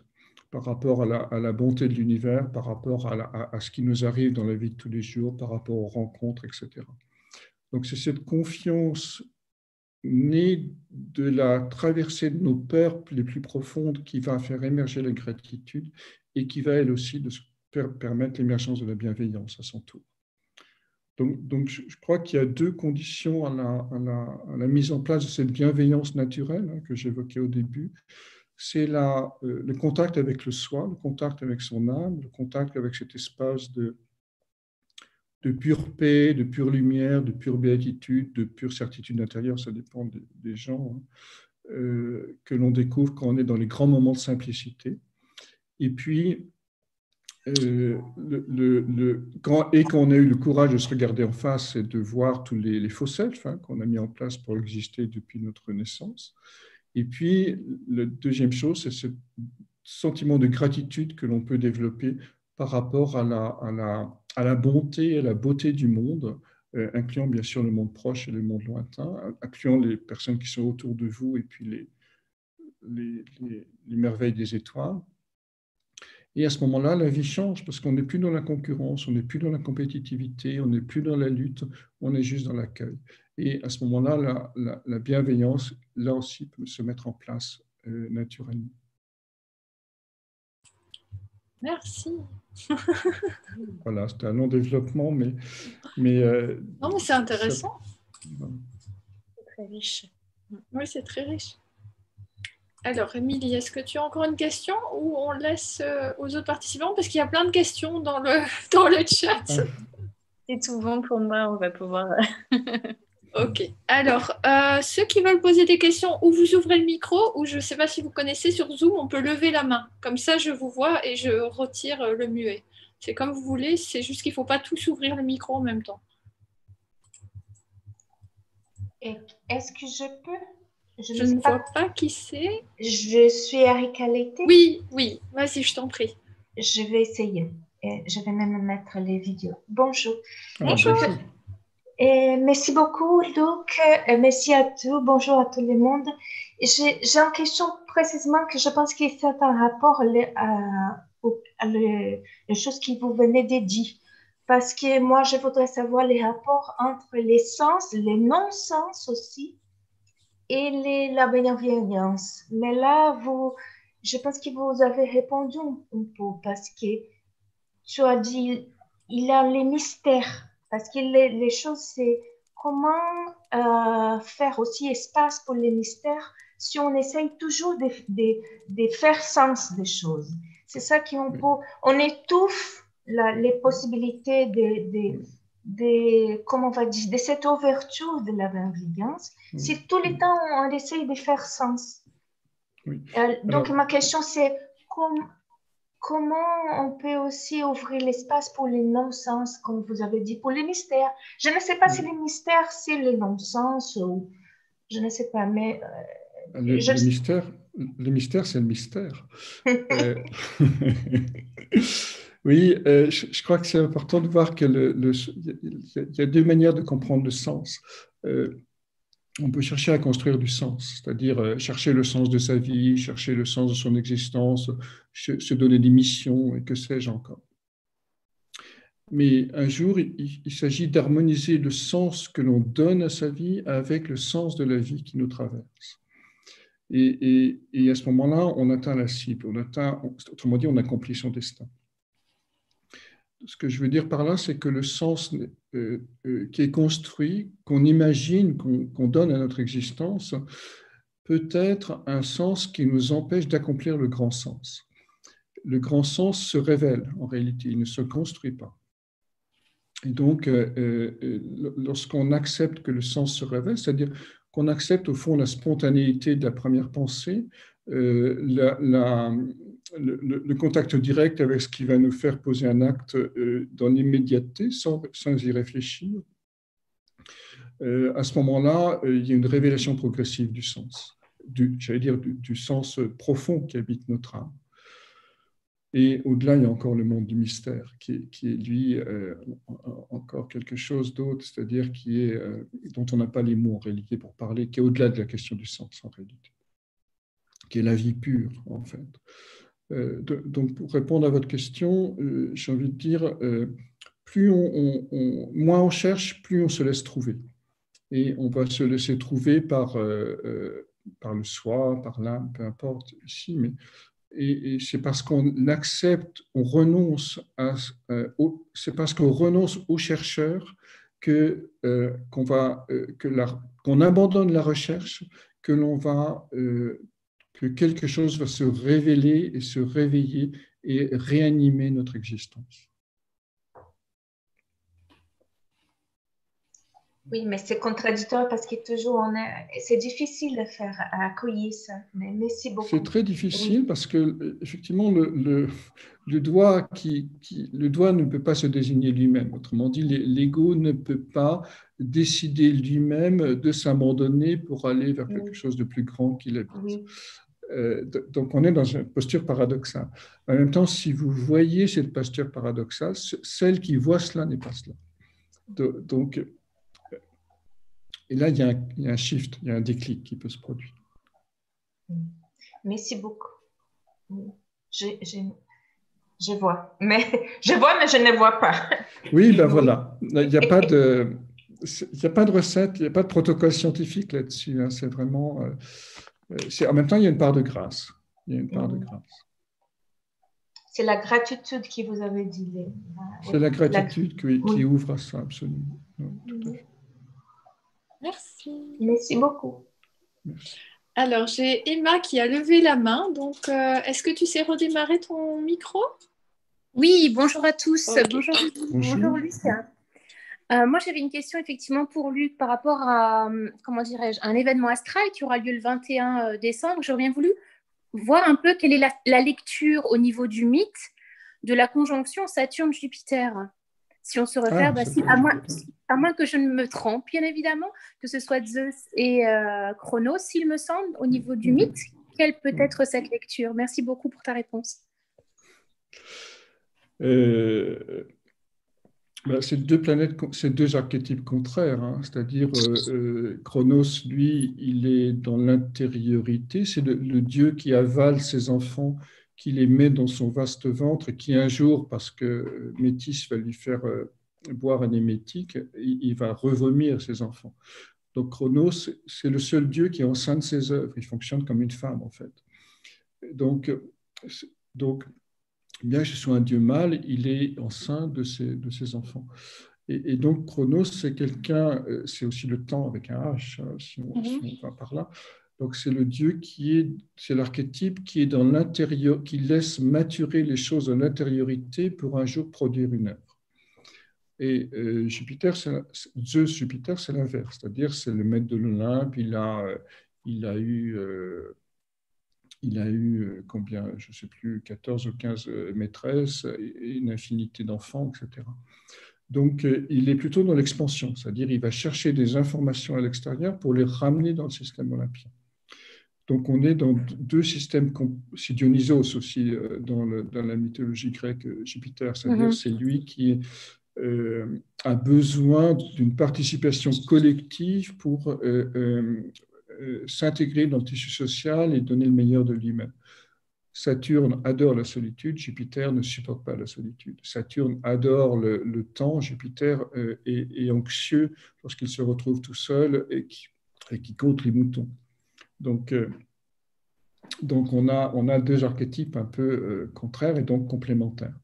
Speaker 5: par rapport à la bonté de l'univers, par rapport à ce qui nous arrive dans la vie de tous les jours, par rapport aux rencontres, etc. Donc c'est cette confiance née de la traversée de nos peurs les plus profondes qui va faire émerger la gratitude et qui va elle aussi permettre l'émergence de la bienveillance à son tour. Donc je crois qu'il y a deux conditions à la mise en place de cette bienveillance naturelle que j'évoquais au début. C'est le contact avec le soi, le contact avec son âme, le contact avec cet espace de pure paix, de pure lumière, de pure béatitude, de pure certitude intérieure, ça dépend des gens, que l'on découvre quand on est dans les grands moments de simplicité. Et puis, quand on a eu le courage de se regarder en face et de voir tous les faux selfs qu'on a mis en place pour exister depuis notre naissance. Et puis, la deuxième chose, c'est ce sentiment de gratitude que l'on peut développer par rapport à la bonté et à la beauté du monde, incluant bien sûr le monde proche et le monde lointain, incluant les personnes qui sont autour de vous et puis les merveilles des étoiles. Et à ce moment-là, la vie change parce qu'on n'est plus dans la concurrence, on n'est plus dans la compétitivité, on n'est plus dans la lutte, on est juste dans l'accueil. Et à ce moment-là, la bienveillance, là aussi, peut se mettre en place naturellement.
Speaker 1: Merci.
Speaker 5: Voilà, c'était un long développement, mais
Speaker 1: non, mais c'est intéressant.
Speaker 3: C'est très riche.
Speaker 1: Oui, c'est très riche. Alors, Émilie, est-ce que tu as encore une question ou on laisse aux autres participants? Parce qu'il y a plein de questions dans le chat.
Speaker 3: C'est tout bon pour moi, on va pouvoir...
Speaker 1: Ok. Alors, ceux qui veulent poser des questions, ou vous ouvrez le micro, ou je ne sais pas si vous connaissez sur Zoom, on peut lever la main. Comme ça, je vous vois et je retire le muet. C'est comme vous voulez, c'est juste qu'il ne faut pas tous ouvrir le micro en même temps.
Speaker 7: Est-ce que je peux?
Speaker 1: Je ne vois pas qui c'est.
Speaker 7: Je suis Erika Leite.
Speaker 1: Oui, vas-y, je t'en prie.
Speaker 7: Je vais essayer. Je vais même mettre les vidéos. Bonjour.
Speaker 1: Bonjour.
Speaker 7: Merci beaucoup, Luc. Merci à tous. Bonjour à tout le monde. J'ai une question précisément que je pense que c'est un rapport à les choses que vous venez de dire. Parce que moi, je voudrais savoir les rapports entre les sens, les non-sens aussi, et la bienveillance. Mais là, je pense que vous avez répondu un peu parce que tu as dit, il y a les mystères. Parce que les choses, c'est comment faire aussi espace pour les mystères si on essaye toujours de faire sens des choses. C'est ça on étouffe les possibilités comment on va dire, de cette ouverture de la bienveillance. Si tout le temps on essaye de faire sens.
Speaker 5: Oui.
Speaker 7: Donc, ma question, c'est comment on peut aussi ouvrir l'espace pour les non-sens, comme vous avez dit, pour les mystères. Je ne sais pas si les mystères, c'est le non-sens ou je ne sais pas, mais...
Speaker 5: Le mystère, c'est le mystère. Oui, je crois que c'est important de voir qu'il y a deux manières de comprendre le sens. On peut chercher à construire du sens, c'est-à-dire chercher le sens de sa vie, chercher le sens de son existence, se donner des missions et que sais-je encore. Mais un jour, il s'agit d'harmoniser le sens que l'on donne à sa vie avec le sens de la vie qui nous traverse. Et à ce moment-là, on atteint la cible, autrement dit, on accomplit son destin. Ce que je veux dire par là, c'est que le sens qui est construit, qu'on imagine, qu'on donne à notre existence, peut être un sens qui nous empêche d'accomplir le grand sens. Le grand sens se révèle en réalité, il ne se construit pas. Et donc, lorsqu'on accepte que le sens se révèle, c'est-à-dire qu'on accepte au fond la spontanéité de la première pensée, le contact direct avec ce qui va nous faire poser un acte dans l'immédiateté, sans y réfléchir, à ce moment-là, il y a une révélation progressive du sens, du sens profond qui habite notre âme. Et au-delà, il y a encore le monde du mystère, qui est lui, encore quelque chose d'autre, c'est-à-dire dont on n'a pas les mots en réalité pour parler, qui est au-delà de la question du sens en réalité, qui est la vie pure en fait. Donc, pour répondre à votre question, j'ai envie de dire, moins on cherche, plus on se laisse trouver. Et on va se laisser trouver par le soi, par l'âme, peu importe ici, mais et c'est parce qu'on accepte, on renonce c'est parce qu'on renonce aux chercheurs qu'on abandonne la recherche, que quelque chose va se révéler et se réveiller et réanimer notre existence.
Speaker 7: Oui, mais c'est contradictoire parce que toujours c'est difficile à accueillir ça. Mais merci beaucoup.
Speaker 5: C'est très difficile parce que effectivement le doigt le doigt ne peut pas se désigner lui-même. Autrement dit, l'ego ne peut pas décider lui-même de s'abandonner pour aller vers quelque chose de plus grand qu'il habite. Oui. Donc on est dans une posture paradoxale. En même temps, si vous voyez cette posture paradoxale, celle qui voit cela n'est pas cela. Donc et là, il y a un shift, il y a un déclic qui peut se produire.
Speaker 7: Merci beaucoup. Je vois, mais je ne vois pas.
Speaker 5: Oui, ben voilà. Il n'y a pas de recette, il n'y a pas de protocole scientifique là-dessus. Hein. C'est vraiment... en même temps, il y a une part de grâce.
Speaker 7: C'est la gratitude qui vous avait dit.
Speaker 5: C'est la gratitude qui ouvre à ça, absolument. Oui, tout à fait.
Speaker 7: Merci beaucoup.
Speaker 5: Merci.
Speaker 1: Alors, j'ai Emma qui a levé la main. Donc, est-ce que tu sais redémarrer ton micro?
Speaker 8: Oui, bonjour à tous.
Speaker 1: Okay.
Speaker 8: Bonjour Lucien. Moi, j'avais une question effectivement pour Luc par rapport à, comment dirais-je, un événement astral qui aura lieu le 21 décembre. J'aurais bien voulu voir un peu quelle est la lecture au niveau du mythe de la conjonction Saturne-Jupiter. Si on se réfère, à moins que je ne me trompe, bien évidemment, que ce soit Zeus et Chronos, s'il me semble, au niveau du mythe, quelle peut être cette lecture? Merci beaucoup pour ta réponse.
Speaker 5: C'est deux planètes, c'est deux archétypes contraires, hein. C'est-à-dire Chronos, lui, il est dans l'intériorité, c'est le dieu qui avale ses enfants, qui les met dans son vaste ventre, et qui un jour, parce que Métis va lui faire boire un émétique, il va revomir ses enfants. Donc Chronos, c'est le seul dieu qui est enceint de ses œuvres, il fonctionne comme une femme en fait. Donc bien que ce soit un dieu mâle, il est enceint de ses enfants. Et donc, Chronos, c'est quelqu'un, c'est aussi le temps avec un H, si on va par là. Donc, c'est le dieu c'est l'archétype qui est dans l'intérieur, qui laisse maturer les choses dans l'intériorité pour un jour produire une œuvre. Et Zeus, Jupiter, c'est l'inverse, c'est-à-dire c'est le maître de l'Olympe, il a eu combien, je ne sais plus, 14 ou 15 maîtresses, et une infinité d'enfants, etc. Donc, il est plutôt dans l'expansion, c'est-à-dire il va chercher des informations à l'extérieur pour les ramener dans le système olympien. Donc, on est dans deux systèmes, c'est Dionysos aussi dans la mythologie grecque, Jupiter, c'est-à-dire c'est lui qui a besoin d'une participation collective pour s'intégrer dans le tissu social et donner le meilleur de lui-même. Saturne adore la solitude, Jupiter ne supporte pas la solitude. Saturne adore le temps, Jupiter est anxieux lorsqu'il se retrouve tout seul et qui compte les moutons. Donc on a deux archétypes un peu contraires et donc complémentaires.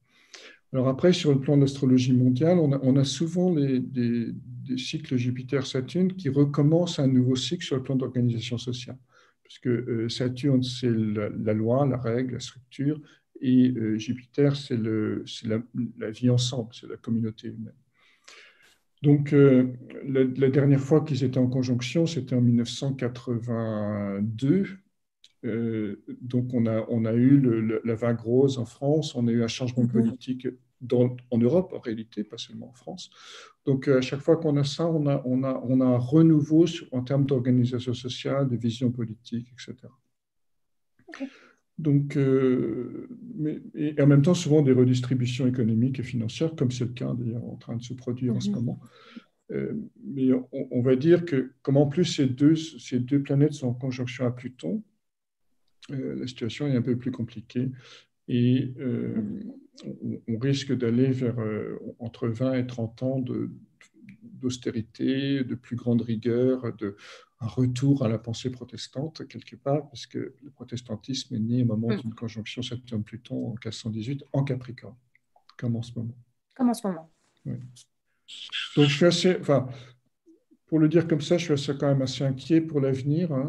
Speaker 5: Alors après, sur le plan de l'astrologie mondiale, on a souvent des cycles Jupiter-Saturne qui recommencent un nouveau cycle sur le plan d'organisation sociale. Parce que Saturne, c'est la loi, la règle, la structure, et Jupiter, c'est la vie ensemble, c'est la communauté humaine. Donc, la dernière fois qu'ils étaient en conjonction, c'était en 1982. Donc, on a eu la vague rose en France, on a eu un changement politique en Europe, en réalité, pas seulement en France. Donc, à chaque fois qu'on a ça, on a un renouveau en termes d'organisation sociale, de vision politique, etc. Okay. Donc, et en même temps, souvent des redistributions économiques et financières, comme c'est le cas d'ailleurs en train de se produire en ce moment. Mais on va dire que, comme en plus ces deux planètes sont en conjonction à Pluton, la situation est un peu plus compliquée et on risque d'aller vers entre 20 et 30 ans d'austérité, de plus grande rigueur, un retour à la pensée protestante quelque part, parce que le protestantisme est né au moment d'une conjonction Saturne-Pluton en 1518 en Capricorne, comme en ce moment.
Speaker 8: Comme en ce moment.
Speaker 5: Oui. Donc je suis assez, pour le dire comme ça, je suis quand même assez inquiet pour l'avenir, hein,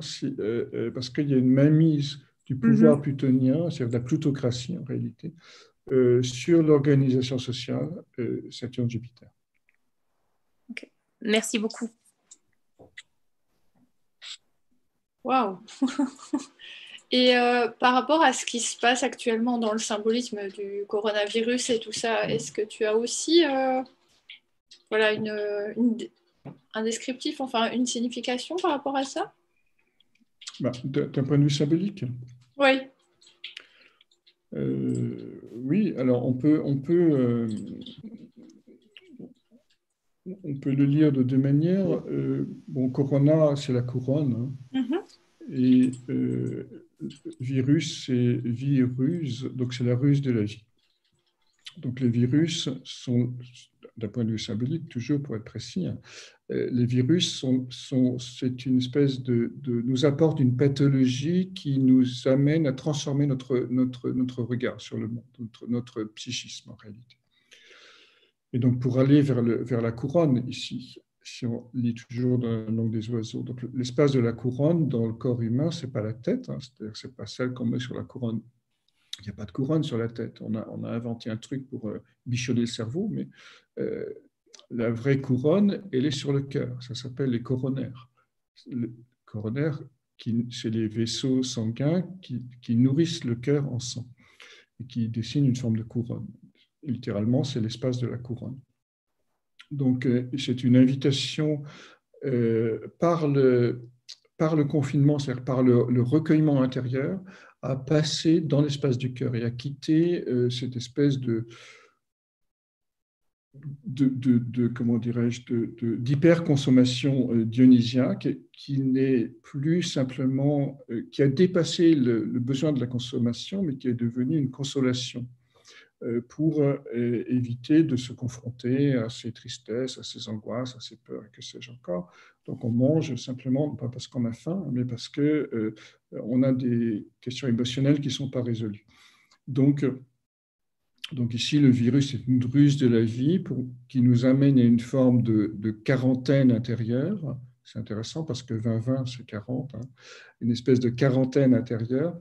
Speaker 5: parce qu'il y a une mainmise du pouvoir plutonien, c'est-à-dire de la plutocratie en réalité, sur l'organisation sociale Saturne-Jupiter.
Speaker 8: Okay. Merci beaucoup.
Speaker 1: Waouh. Et par rapport à ce qui se passe actuellement dans le symbolisme du coronavirus et tout ça, est-ce que tu as aussi un descriptif, enfin une signification par rapport à ça?
Speaker 5: D'un point de vue symbolique?
Speaker 1: Oui.
Speaker 5: Oui, alors on peut le lire de deux manières. Corona, c'est la couronne. Hein. Et virus, c'est virus, donc c'est la ruse de la vie. Donc les virus sont, d'un point de vue symbolique, toujours pour être précis, hein, les virus c'est une espèce nous apporte une pathologie qui nous amène à transformer notre regard sur le monde, notre psychisme en réalité. Et donc pour aller vers la couronne ici, si on lit toujours dans la langue des oiseaux, donc l'espace de la couronne dans le corps humain, c'est pas la tête, hein, c'est-à-dire c'est pas celle qu'on met sur la couronne. Il n'y a pas de couronne sur la tête. On a inventé un truc pour bichonner le cerveau, mais la vraie couronne, elle est sur le cœur. Ça s'appelle les coronaires. Les coronaires, c'est les vaisseaux sanguins qui nourrissent le cœur en sang et qui dessinent une forme de couronne. littéralement, c'est l'espace de la couronne. Donc, c'est une invitation par le confinement, c'est-à-dire par le recueillement intérieur, à passer dans l'espace du cœur et à quitter cette espèce comment dirais-je, d'hyperconsommation dionysiaque qui n'est plus simplement, qui a dépassé le besoin de la consommation, mais qui est devenu une consolation pour éviter de se confronter à ses tristesses, à ses angoisses, à ses peurs, et que sais-je encore. Donc on mange simplement, pas parce qu'on a faim, mais parce qu'on a des questions émotionnelles qui ne sont pas résolues. Donc ici, le virus est une ruse de la vie qui nous amène à une forme de quarantaine intérieure. C'est intéressant parce que 20-20, c'est 40, hein, une espèce de quarantaine intérieure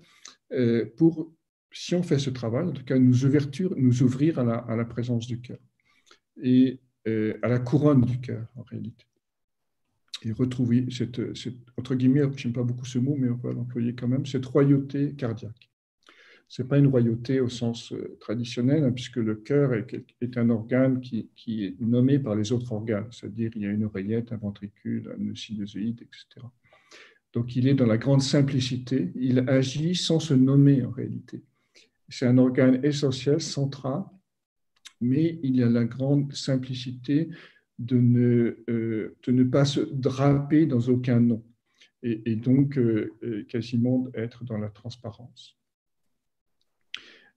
Speaker 5: pour, si on fait ce travail, en tout cas, nous ouvrir à la présence du cœur et à la couronne du cœur, en réalité. Et retrouver cette entre guillemets, je n'aime pas beaucoup ce mot, mais on va l'employer quand même, cette royauté cardiaque. Ce n'est pas une royauté au sens traditionnel, hein, puisque le cœur est un organe qui est nommé par les autres organes, c'est-à-dire il y a une oreillette, un ventricule, un sinusoïde, etc. Donc il est dans la grande simplicité, il agit sans se nommer en réalité. C'est un organe essentiel, central, mais il y a la grande simplicité de ne pas se draper dans aucun nom, et donc quasiment être dans la transparence.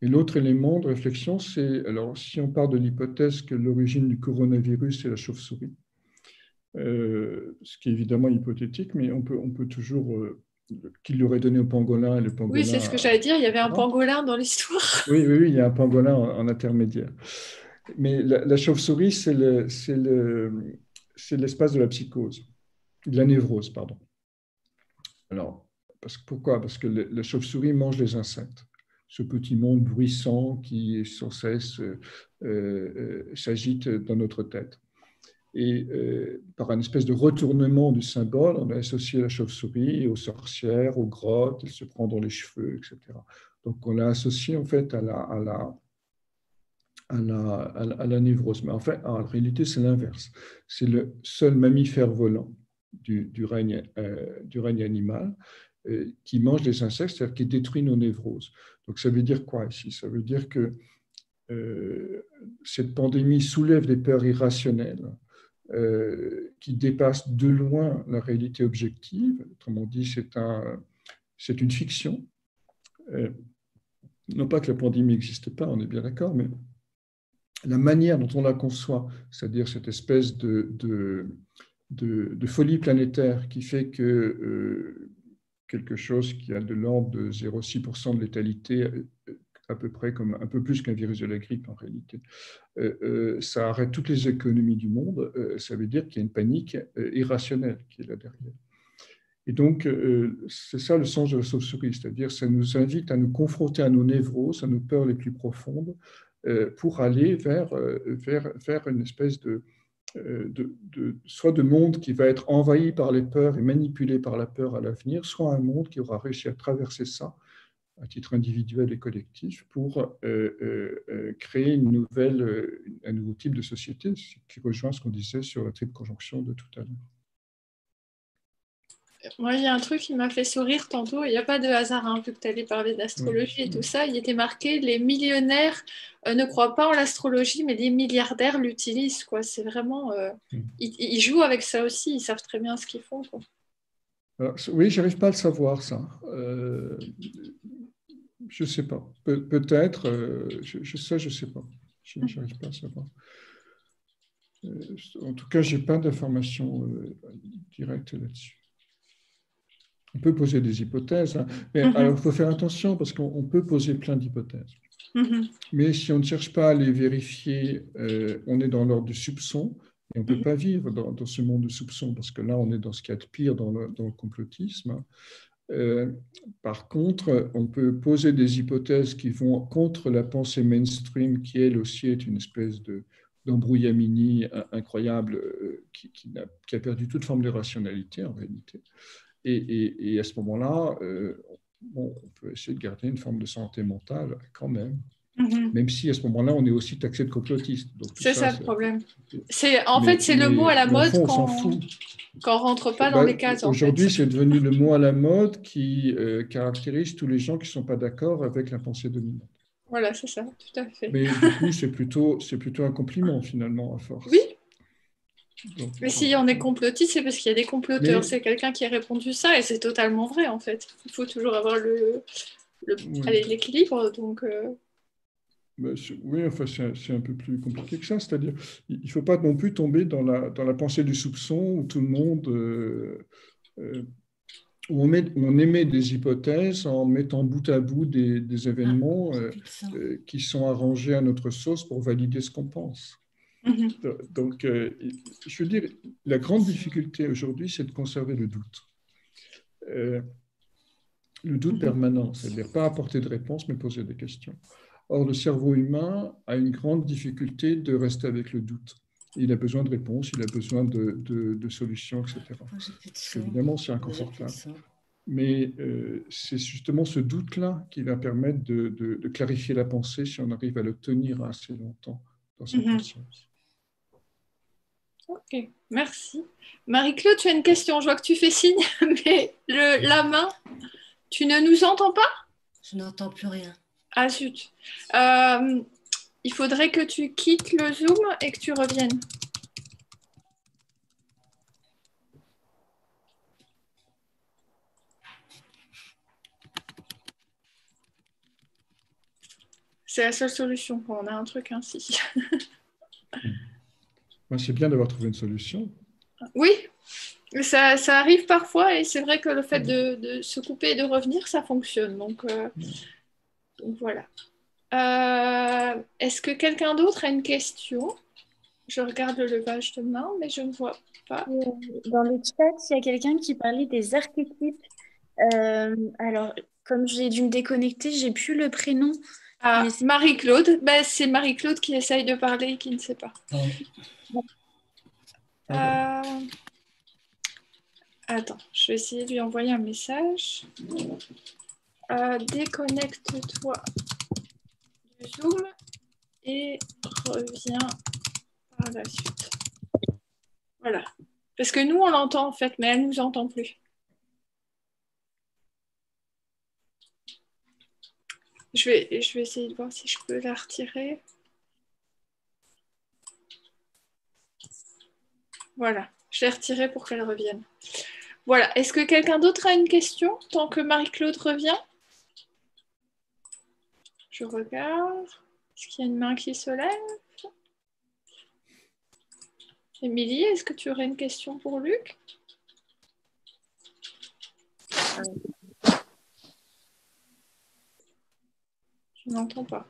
Speaker 5: Et l'autre élément de réflexion, c'est, alors si on part de l'hypothèse que l'origine du coronavirus, c'est la chauve-souris, ce qui est évidemment hypothétique, mais on peut toujours, qu'il l'aurait donné au pangolin, et le pangolin...
Speaker 1: Oui, c'est ce que j'allais dire, il y avait un pangolin dans l'histoire.
Speaker 5: Oui, il y a un pangolin en intermédiaire. Mais la chauve-souris, c'est l'espace de la psychose, de la névrose, pardon. Alors, pourquoi? Parce que la chauve-souris mange les insectes. Ce petit monde bruissant qui sans cesse s'agite dans notre tête. Et par un espèce de retournement du symbole, on a associé la chauve-souris aux sorcières, aux grottes, elle se prend dans les cheveux, etc. Donc on l'a associé en fait à la névrose. Mais en fait, en réalité, c'est l'inverse. C'est le seul mammifère volant du règne animal qui mange les insectes, c'est-à-dire qui détruit nos névroses. Donc ça veut dire quoi ici? Ça veut dire que cette pandémie soulève des peurs irrationnelles qui dépassent de loin la réalité objective. Autrement dit, c'est une fiction. Non pas que la pandémie n'existe pas, on est bien d'accord, mais la manière dont on la conçoit, c'est-à-dire cette espèce de folie planétaire qui fait que quelque chose qui a de l'ordre de 0,6% de létalité, à peu près comme un peu plus qu'un virus de la grippe en réalité, ça arrête toutes les économies du monde, ça veut dire qu'il y a une panique irrationnelle qui est là derrière. Et donc, c'est ça le sens de la chauve-souris, c'est-à-dire ça nous invite à nous confronter à nos névroses, à nos peurs les plus profondes, pour aller vers une espèce soit de monde qui va être envahi par les peurs et manipulé par la peur à l'avenir, soit un monde qui aura réussi à traverser ça à titre individuel et collectif pour créer un nouveau type de société, qui rejoint ce qu'on disait sur la triple conjonction de tout à l'heure.
Speaker 1: Moi, il y a un truc qui m'a fait sourire tantôt, il n'y a pas de hasard, hein, vu que tu allais parler d'astrologie et tout ça, il était marqué « Les millionnaires ne croient pas en l'astrologie, mais les milliardaires l'utilisent. » quoi. C'est vraiment... ils jouent avec ça aussi, ils savent très bien ce qu'ils font. Quoi.
Speaker 5: Alors, oui, je n'arrive pas à le savoir, ça. Je ne sais pas. Peut-être, je ne sais pas. Je n'arrive pas à savoir. En tout cas, je n'ai pas d'informations directes là-dessus. On peut poser des hypothèses, hein, mais alors, il faut faire attention parce qu'on peut poser plein d'hypothèses. Mais si on ne cherche pas à les vérifier, on est dans l'ordre du soupçon et on ne peut pas vivre dans ce monde de soupçon parce que là, on est dans ce qu'il y a de pire dans le complotisme. Par contre, on peut poser des hypothèses qui vont contre la pensée mainstream qui, elle aussi, est une espèce d'embrouillamini incroyable qui a perdu toute forme de rationalité en réalité. Et à ce moment-là, on peut essayer de garder une forme de santé mentale quand même. Même si à ce moment-là, on est aussi taxé de complotiste.
Speaker 1: C'est ça le problème. En fait, c'est le mot à la mode
Speaker 5: quand on
Speaker 1: ne rentre pas dans les cases.
Speaker 5: Aujourd'hui, c'est devenu le mot à la mode qui caractérise tous les gens qui ne sont pas d'accord avec la pensée dominante.
Speaker 1: Voilà, c'est ça, tout à fait.
Speaker 5: Mais du coup, c'est plutôt un compliment, finalement, à force.
Speaker 1: Oui.
Speaker 5: Donc,
Speaker 1: mais si on est complotiste, c'est parce qu'il y a des comploteurs. C'est quelqu'un qui a répondu ça et c'est totalement vrai, en fait. Il faut toujours avoir l'équilibre. Donc,
Speaker 5: oui, enfin, c'est un peu plus compliqué que ça. C'est-à-dire, il ne faut pas non plus tomber dans la pensée du soupçon où tout le monde... où on émet des hypothèses en mettant bout à bout des événements qui sont arrangés à notre sauce pour valider ce qu'on pense. Donc, je veux dire, la grande difficulté aujourd'hui, c'est de conserver le doute. Le doute permanent, c'est-à-dire pas apporter de réponse, mais poser des questions. Or, le cerveau humain a une grande difficulté de rester avec le doute. Il a besoin de réponses, il a besoin de solutions, etc. Évidemment, c'est inconfortable. Mais c'est justement ce doute-là qui va permettre de clarifier la pensée si on arrive à le tenir assez longtemps dans sa conscience.
Speaker 1: Ok, merci. Marie-Claude, tu as une question. Je vois que tu fais signe, mais la main, tu ne nous entends pas?
Speaker 9: Je n'entends plus rien.
Speaker 1: Ah zut. Il faudrait que tu quittes le Zoom et que tu reviennes. C'est la seule solution quand on a un truc ainsi.
Speaker 5: C'est bien d'avoir trouvé une solution.
Speaker 1: Oui, ça arrive parfois et c'est vrai que le fait de se couper et de revenir, ça fonctionne. Donc voilà. Est-ce que quelqu'un d'autre a une question? Je regarde le levage de main, mais je ne vois pas.
Speaker 3: Dans le chat, il y a quelqu'un qui parlait des archétypes. Alors, comme j'ai dû me déconnecter, j'ai plus le prénom.
Speaker 1: Ah, Marie-Claude. Ben, c'est Marie-Claude qui essaye de parler et qui ne sait pas. Attends, je vais essayer de lui envoyer un message. Déconnecte-toi du Zoom et reviens par la suite. Voilà. Parce que nous, on l'entend en fait, mais elle ne nous entend plus. Je vais essayer de voir si je peux la retirer. Voilà, je l'ai retirée pour qu'elle revienne. Voilà, est-ce que quelqu'un d'autre a une question tant que Marie-Claude revient? Je regarde. Est-ce qu'il y a une main qui se lève? Émilie, est-ce que tu aurais une question pour Luc? Je n'entends pas.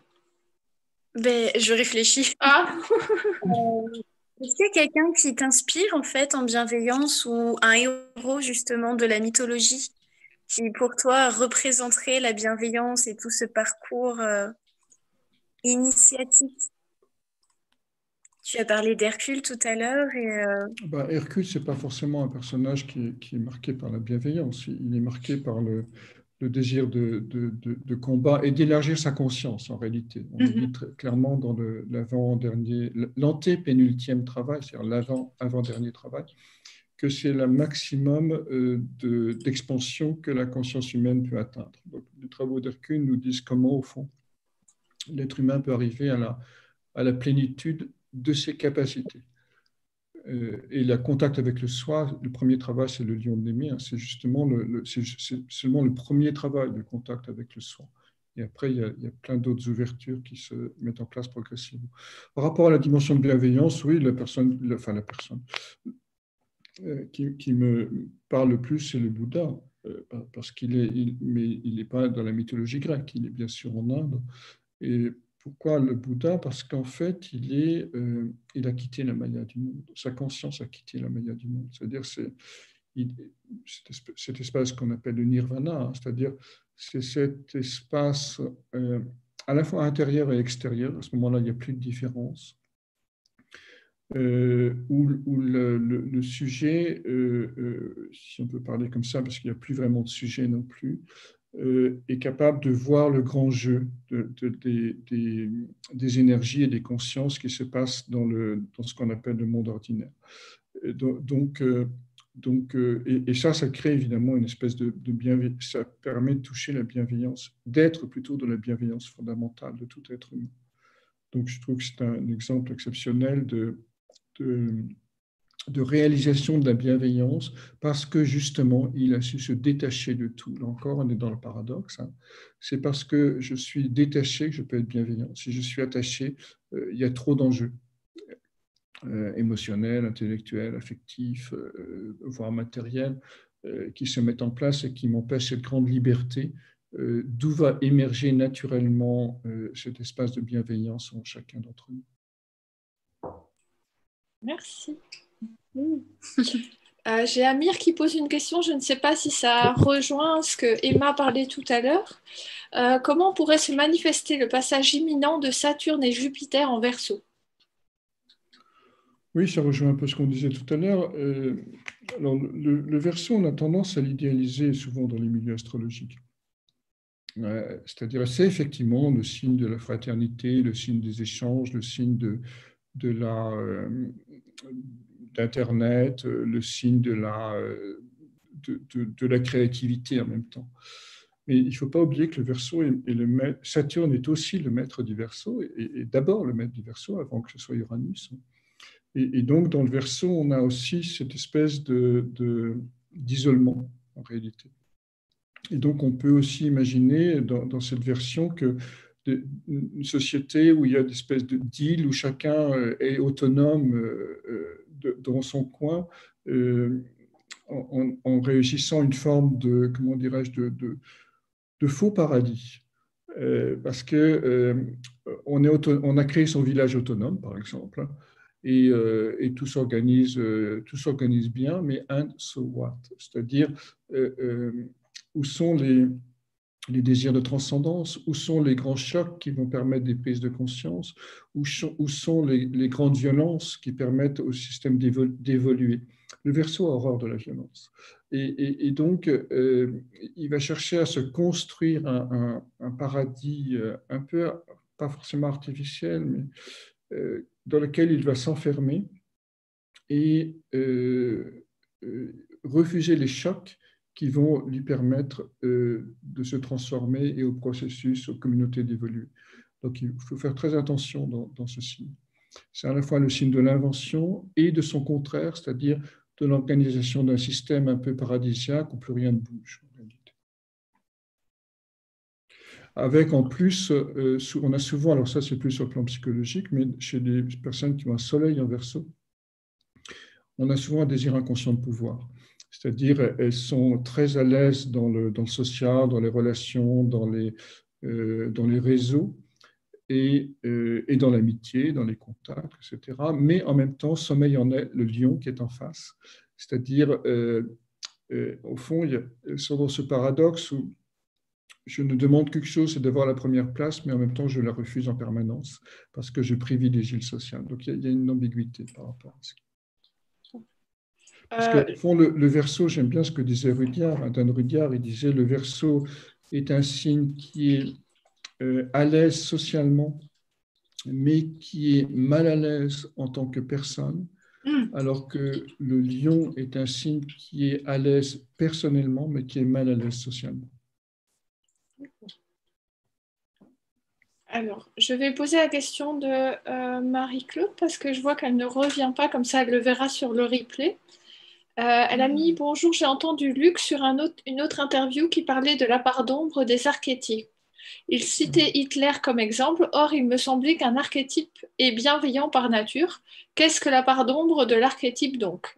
Speaker 3: Ben, je réfléchis.
Speaker 1: Ah
Speaker 3: Est-ce qu'il y a quelqu'un qui t'inspire en fait en bienveillance ou un héros justement de la mythologie qui pour toi représenterait la bienveillance et tout ce parcours initiatique? Tu as parlé d'Hercule tout à l'heure.
Speaker 5: Hercule, ce n'est pas forcément un personnage qui est marqué par la bienveillance. Il est marqué par le désir de combat et d'élargir sa conscience, en réalité. On le dit clairement dans l'antépénultième travail, c'est-à-dire l'avant-dernier travail, que c'est le maximum d'expansion que la conscience humaine peut atteindre. Donc, les travaux d'Hercule nous disent comment, au fond, l'être humain peut arriver à la plénitude de ses capacités. Et le contact avec le soi, le premier travail, c'est le lion de Némée, c'est justement c'est seulement le premier travail, le contact avec le soi. Et après, il y a plein d'autres ouvertures qui se mettent en place progressivement. Par rapport à la dimension de bienveillance, oui, la personne qui me parle le plus, c'est le Bouddha, parce qu'il n'est pas dans la mythologie grecque, il est bien sûr en Inde. Et pourquoi le Bouddha? Parce qu'en fait, il a quitté la maya du monde. Sa conscience a quitté la maya du monde. C'est-à-dire, cet espace qu'on appelle le nirvana, hein, c'est-à-dire, c'est cet espace à la fois intérieur et extérieur. À ce moment-là, il n'y a plus de différence. Où le sujet, si on peut parler comme ça, parce qu'il n'y a plus vraiment de sujet non plus, est capable de voir le grand jeu des énergies et des consciences qui se passent dans ce qu'on appelle le monde ordinaire. Et ça crée évidemment une espèce de bienveillance, ça permet de toucher la bienveillance, d'être plutôt dans la bienveillance fondamentale de tout être humain. Donc je trouve que c'est un exemple exceptionnel de réalisation de la bienveillance parce que justement il a su se détacher de tout. Là encore, on est dans le paradoxe. Hein. C'est parce que je suis détaché que je peux être bienveillant. Si je suis attaché, il y a trop d'enjeux. Émotionnels, intellectuels, affectifs, voire matériels, qui se mettent en place et qui m'empêchent cette grande liberté, d'où va émerger naturellement cet espace de bienveillance en chacun d'entre nous.
Speaker 1: Merci. J'ai Amir qui pose une question, je ne sais pas si ça rejoint ce que Emma parlait tout à l'heure. Comment pourrait se manifester le passage imminent de Saturne et Jupiter en Verseau ?
Speaker 5: Oui, ça rejoint un peu ce qu'on disait tout à l'heure. Alors, le Verseau, on a tendance à l'idéaliser souvent dans les milieux astrologiques. C'est-à-dire, c'est effectivement le signe de la fraternité, le signe des échanges, le signe d'Internet, le signe de la créativité en même temps. Mais il ne faut pas oublier que le Verseau Saturne est aussi le maître du Verseau, et d'abord le maître du Verseau avant que ce soit Uranus. Et donc, dans le Verseau, on a aussi cette espèce d'isolement, en réalité. Et donc, on peut aussi imaginer dans cette version une société où il y a des espèces d'îles où chacun est autonome dans son coin, en réussissant une forme de, comment dirais-je, de faux paradis. Parce qu'on a créé son village autonome, par exemple, et tout s'organise bien, mais and so what? C'est-à-dire, où sont les désirs de transcendance, où sont les grands chocs qui vont permettre des prises de conscience, où sont les grandes violences qui permettent au système d'évoluer. Le Verseau a horreur de la violence. Et donc, il va chercher à se construire un paradis un peu, pas forcément artificiel, mais dans lequel il va s'enfermer et refuser les chocs qui vont lui permettre de se transformer et au processus, aux communautés d'évoluer. Donc, il faut faire très attention dans ce signe. C'est à la fois le signe de l'invention et de son contraire, c'est-à-dire de l'organisation d'un système un peu paradisiaque où plus rien ne bouge, en réalité. Avec en plus, on a souvent, alors ça c'est plus sur le plan psychologique, mais chez les personnes qui ont un soleil en Verseau, on a souvent un désir inconscient de pouvoir. C'est-à-dire, elles sont très à l'aise dans le social, dans les relations, dans les réseaux et dans l'amitié, dans les contacts, etc. Mais en même temps, sommeil en est le lion qui est en face. C'est-à-dire, au fond, elles sont dans ce paradoxe où je ne demande qu'une chose, c'est d'avoir la première place, mais en même temps, je la refuse en permanence parce que je privilégie le social. Donc, il y a une ambiguïté par rapport à ça. Parce qu'au fond, le Verseau, j'aime bien ce que disait Rudyard. Dan Rudyard, il disait le Verseau est un signe qui est à l'aise socialement, mais qui est mal à l'aise en tant que personne, alors que le lion est un signe qui est à l'aise personnellement, mais qui est mal à l'aise socialement.
Speaker 1: Alors, je vais poser la question de Marie-Claude parce que je vois qu'elle ne revient pas, comme ça elle le verra sur le replay. Elle a mis « Bonjour, j'ai entendu Luc sur une autre interview qui parlait de la part d'ombre des archétypes. Il citait Hitler comme exemple, or il me semblait qu'un archétype est bienveillant par nature. Qu'est-ce que la part d'ombre de l'archétype donc ?»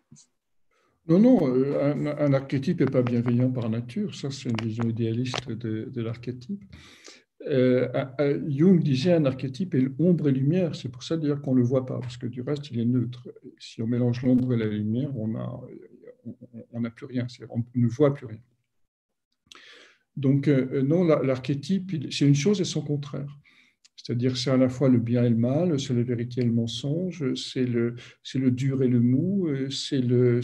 Speaker 5: Non, un archétype n'est pas bienveillant par nature, ça c'est une vision idéaliste de l'archétype. Jung disait un archétype est ombre et lumière, c'est pour ça d'ailleurs qu'on ne le voit pas, parce que du reste il est neutre. Si on mélange l'ombre et la lumière, on n'a plus rien, on ne voit plus rien. Donc non, l'archétype, c'est une chose et son contraire. C'est-à-dire, c'est à la fois le bien et le mal, c'est la vérité et le mensonge, c'est le dur et le mou, c'est le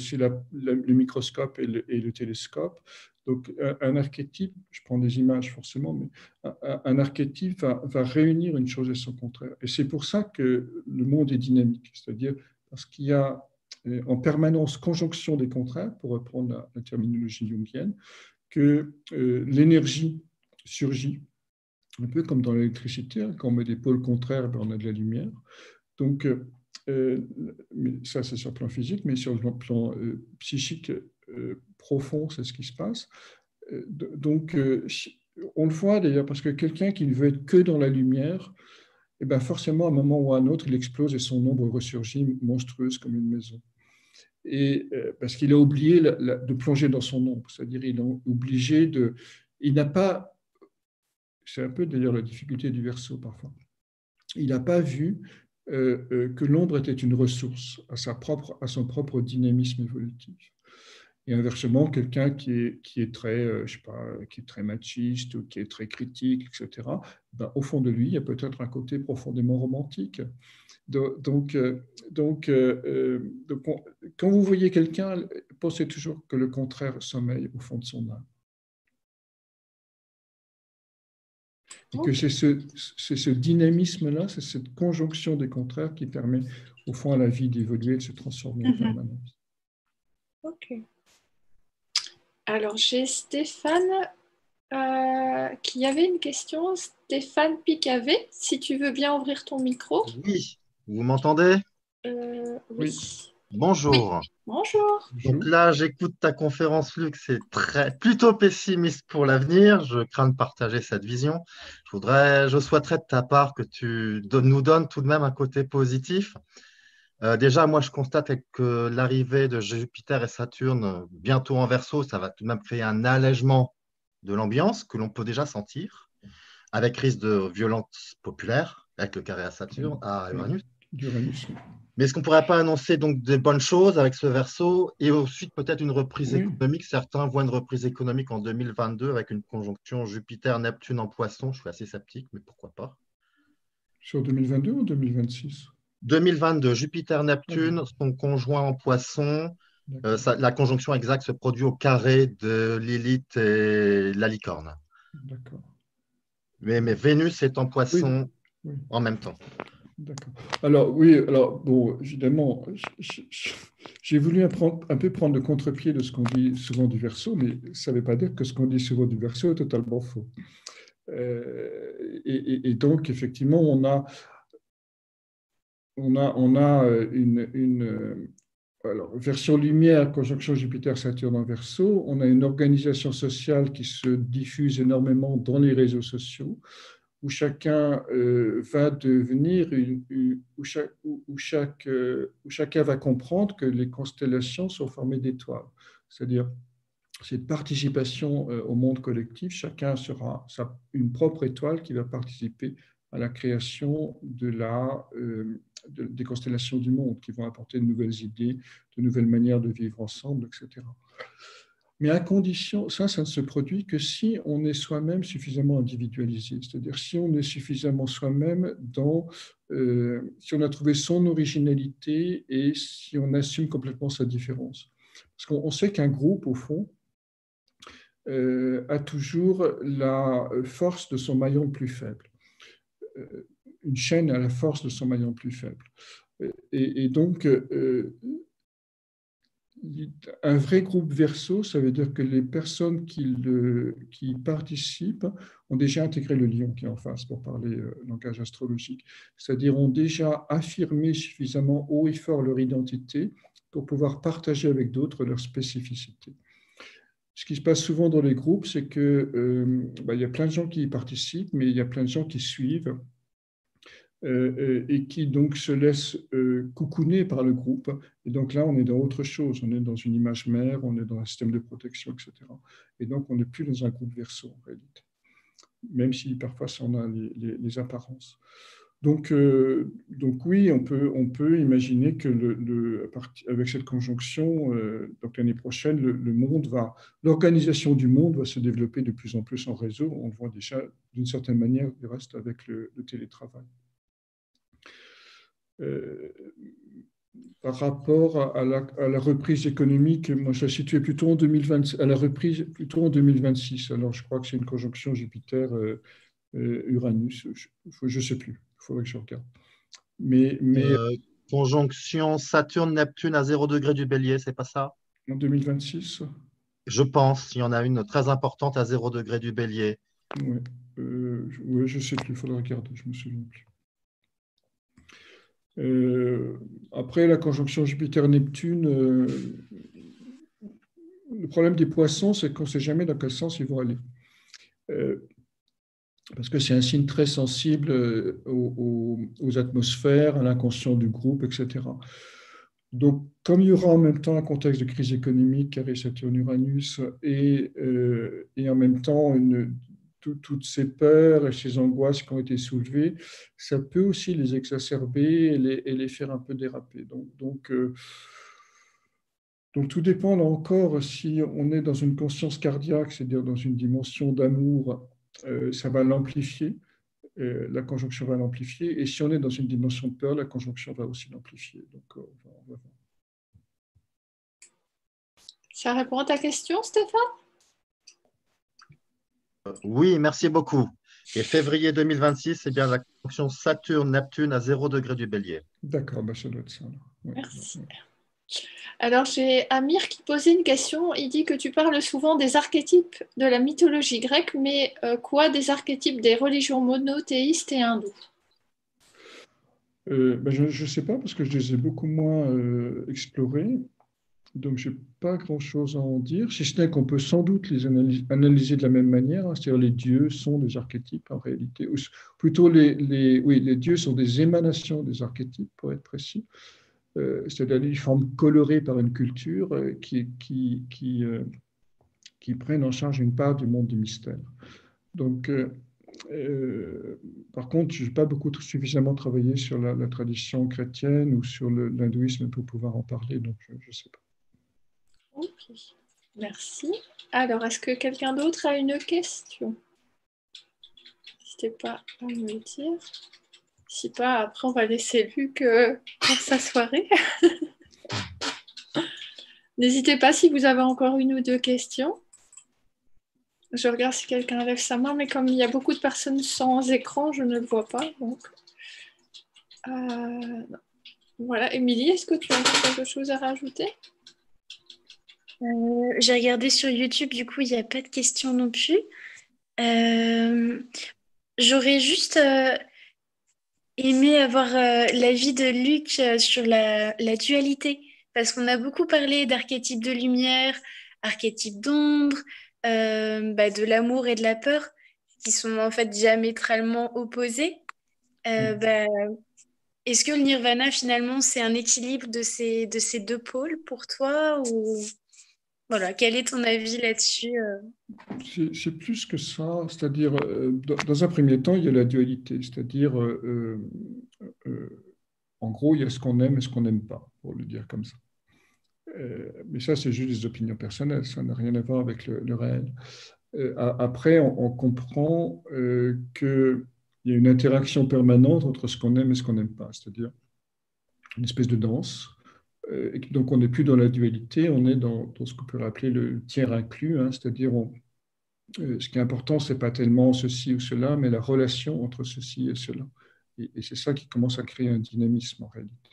Speaker 5: microscope et le télescope. Donc, un archétype, je prends des images forcément, mais un archétype va réunir une chose et son contraire. Et c'est pour ça que le monde est dynamique, c'est-à-dire parce qu'il y a en permanence conjonction des contraires, pour reprendre la terminologie jungienne, que l'énergie surgit, un peu comme dans l'électricité, quand on met des pôles contraires, on a de la lumière. Donc, mais ça c'est sur le plan physique, mais sur le plan psychique profond, c'est ce qui se passe. Donc, on le voit d'ailleurs, parce que quelqu'un qui ne veut être que dans la lumière, eh ben forcément, à un moment ou à un autre, il explose et son ombre ressurgit monstrueuse comme une maison. Et parce qu'il a oublié de plonger dans son ombre, c'est-à-dire il est obligé de... Il n'a pas... C'est un peu d'ailleurs la difficulté du Verseau parfois. Il n'a pas vu que l'ombre était une ressource à son propre dynamisme évolutif. Et inversement, quelqu'un qui est très, je sais pas, qui est très machiste ou qui est très critique, etc., ben, au fond de lui, il y a peut-être un côté profondément romantique. Donc, quand vous voyez quelqu'un, pensez toujours que le contraire sommeille au fond de son âme. Et que c'est ce dynamisme-là, c'est cette conjonction des contraires qui permet au fond à la vie d'évoluer, de se transformer en permanence.
Speaker 1: Ok. Alors, j'ai Stéphane qui avait une question. Stéphane Picavé, si tu veux bien ouvrir ton micro.
Speaker 9: Oui, vous m'entendez?
Speaker 1: Oui.
Speaker 9: Bonjour.
Speaker 1: Oui. Bonjour.
Speaker 9: Donc là, j'écoute ta conférence, Luc, c'est plutôt pessimiste pour l'avenir. Je crains de partager cette vision. Je souhaiterais de ta part que tu nous donnes tout de même un côté positif. Déjà, moi, je constate que l'arrivée de Jupiter et Saturne bientôt en Verseau, ça va tout de même créer un allègement de l'ambiance que l'on peut déjà sentir, avec risque de violence populaire, avec le carré à Saturne, à Uranus. Mais est-ce qu'on ne pourrait pas annoncer donc des bonnes choses avec ce Verseau et ensuite peut-être une reprise économique? Certains voient une reprise économique en 2022 avec une conjonction Jupiter-Neptune en Poisson. Je suis assez sceptique, mais pourquoi pas?
Speaker 5: Sur 2022 ou 2026?
Speaker 9: 2022, Jupiter-Neptune sont conjoints en Poisson. La conjonction exacte se produit au carré de Lilith et la licorne.
Speaker 5: D'accord.
Speaker 9: Mais Vénus est en Poisson en même temps.
Speaker 5: D'accord. Alors, oui, alors, bon, évidemment, j'ai voulu un peu prendre le contre-pied de ce qu'on dit souvent du Verseau, mais ça ne veut pas dire que ce qu'on dit souvent du Verseau est totalement faux. Et donc, effectivement, on a une alors, version lumière, conjonction Jupiter-Saturne en Verseau. On a une organisation sociale qui se diffuse énormément dans les réseaux sociaux, où chacun va devenir, où chacun va comprendre que les constellations sont formées d'étoiles. C'est-à-dire, cette participation au monde collectif, chacun sera une propre étoile qui va participer à la création des constellations du monde, qui vont apporter de nouvelles idées, de nouvelles manières de vivre ensemble, etc. Mais à condition, ça ne se produit que si on est soi-même suffisamment individualisé, c'est-à-dire si on est suffisamment soi-même si on a trouvé son originalité et si on assume complètement sa différence. Parce qu'on sait qu'un groupe, au fond, a toujours la force de son maillon le plus faible. Une chaîne a la force de son maillon le plus faible. Et donc, un vrai groupe Verseau, ça veut dire que les personnes qui participent ont déjà intégré le lion qui est en face, pour parler langage astrologique, c'est-à-dire ont déjà affirmé suffisamment haut et fort leur identité pour pouvoir partager avec d'autres leur spécificité. Ce qui se passe souvent dans les groupes, c'est qu'il y a plein de gens qui y participent, mais il y a plein de gens qui suivent et qui donc se laissent coucouner par le groupe. Et donc là, on est dans autre chose. On est dans une image mère, on est dans un système de protection, etc. Et donc, on n'est plus dans un groupe Verseau, en réalité. Même si parfois, on a les apparences. Donc oui, on peut imaginer que avec cette conjonction, donc l'année prochaine, l'organisation du monde va se développer de plus en plus en réseau. On le voit déjà d'une certaine manière, du reste, avec le télétravail. Par rapport à la reprise économique, moi je la situais plutôt en 2020, à la reprise plutôt en 2026. Alors je crois que c'est une conjonction Jupiter-Uranus. Je ne sais plus, il faudrait que je regarde. Mais
Speaker 9: Conjonction Saturne-Neptune à 0 degré du Bélier, c'est pas ça?
Speaker 5: En 2026?
Speaker 9: Je pense, il y en a une très importante à 0 degré du Bélier.
Speaker 5: Oui, je ne sais plus, il faudrait regarder, je ne me souviens plus. Après la conjonction Jupiter-Neptune, le problème des poissons, c'est qu'on ne sait jamais dans quel sens ils vont aller. Parce que c'est un signe très sensible aux atmosphères, à l'inconscient du groupe, etc. Donc, comme il y aura en même temps un contexte de crise économique, carré Saturne-Uranus, et en même temps toutes ces peurs et ces angoisses qui ont été soulevées, ça peut aussi les exacerber et les faire un peu déraper. Donc, tout dépend là encore si on est dans une conscience cardiaque, c'est-à-dire dans une dimension d'amour, ça va l'amplifier, la conjonction va l'amplifier, et si on est dans une dimension de peur, la conjonction va aussi l'amplifier. Donc, on va voir.
Speaker 1: Ça répond à ta question, Stéphane?
Speaker 9: Oui, merci beaucoup. Et février 2026, c'est bien la conjonction Saturne-Neptune à 0 degré du Bélier.
Speaker 5: D'accord, ça doit être ça.
Speaker 1: Ouais. Merci. Alors, j'ai Amir qui posait une question. Il dit que tu parles souvent des archétypes de la mythologie grecque, mais quoi des archétypes des religions monothéistes et hindoues?
Speaker 5: Je ne sais pas, parce que je les ai beaucoup moins explorés. Donc, je n'ai pas grand-chose à en dire, si ce n'est qu'on peut sans doute les analyser de la même manière, hein, c'est-à-dire les dieux sont des archétypes en réalité, ou plutôt les dieux sont des émanations des archétypes, pour être précis, c'est-à-dire des formes colorées par une culture qui prennent en charge une part du monde du mystère. Donc, par contre, je n'ai pas suffisamment travaillé sur la tradition chrétienne ou sur l'hindouisme pour pouvoir en parler, donc je ne sais pas.
Speaker 1: Ok, merci. Alors, est-ce que quelqu'un d'autre a une question? N'hésitez pas à me le dire. Si pas, après, on va laisser Luc pour sa soirée. N'hésitez pas si vous avez encore une ou deux questions. Je regarde si quelqu'un lève sa main, mais comme il y a beaucoup de personnes sans écran, je ne le vois pas. Donc, non. Voilà, Émilie, est-ce que tu as quelque chose à rajouter?
Speaker 3: J'ai regardé sur YouTube, du coup, il n'y a pas de questions non plus. J'aurais juste aimé avoir l'avis de Luc sur la dualité, parce qu'on a beaucoup parlé d'archétypes de lumière, archétypes d'ombre, de l'amour et de la peur, qui sont en fait diamétralement opposés. Est-ce que le nirvana, finalement, c'est un équilibre de ces deux pôles pour toi, ou... Voilà, quel est ton avis là-dessus?
Speaker 5: C'est plus que ça, c'est-à-dire, dans un premier temps, il y a la dualité, c'est-à-dire, en gros, il y a ce qu'on aime et ce qu'on n'aime pas, pour le dire comme ça. Mais ça, c'est juste des opinions personnelles, ça n'a rien à voir avec le réel. Après, on comprend qu'il y a une interaction permanente entre ce qu'on aime et ce qu'on n'aime pas, c'est-à-dire une espèce de danse. Et donc, on n'est plus dans la dualité, on est dans ce qu'on peut appeler le tiers inclus, hein, c'est-à-dire ce qui est important, ce n'est pas tellement ceci ou cela, mais la relation entre ceci et cela. Et c'est ça qui commence à créer un dynamisme en réalité.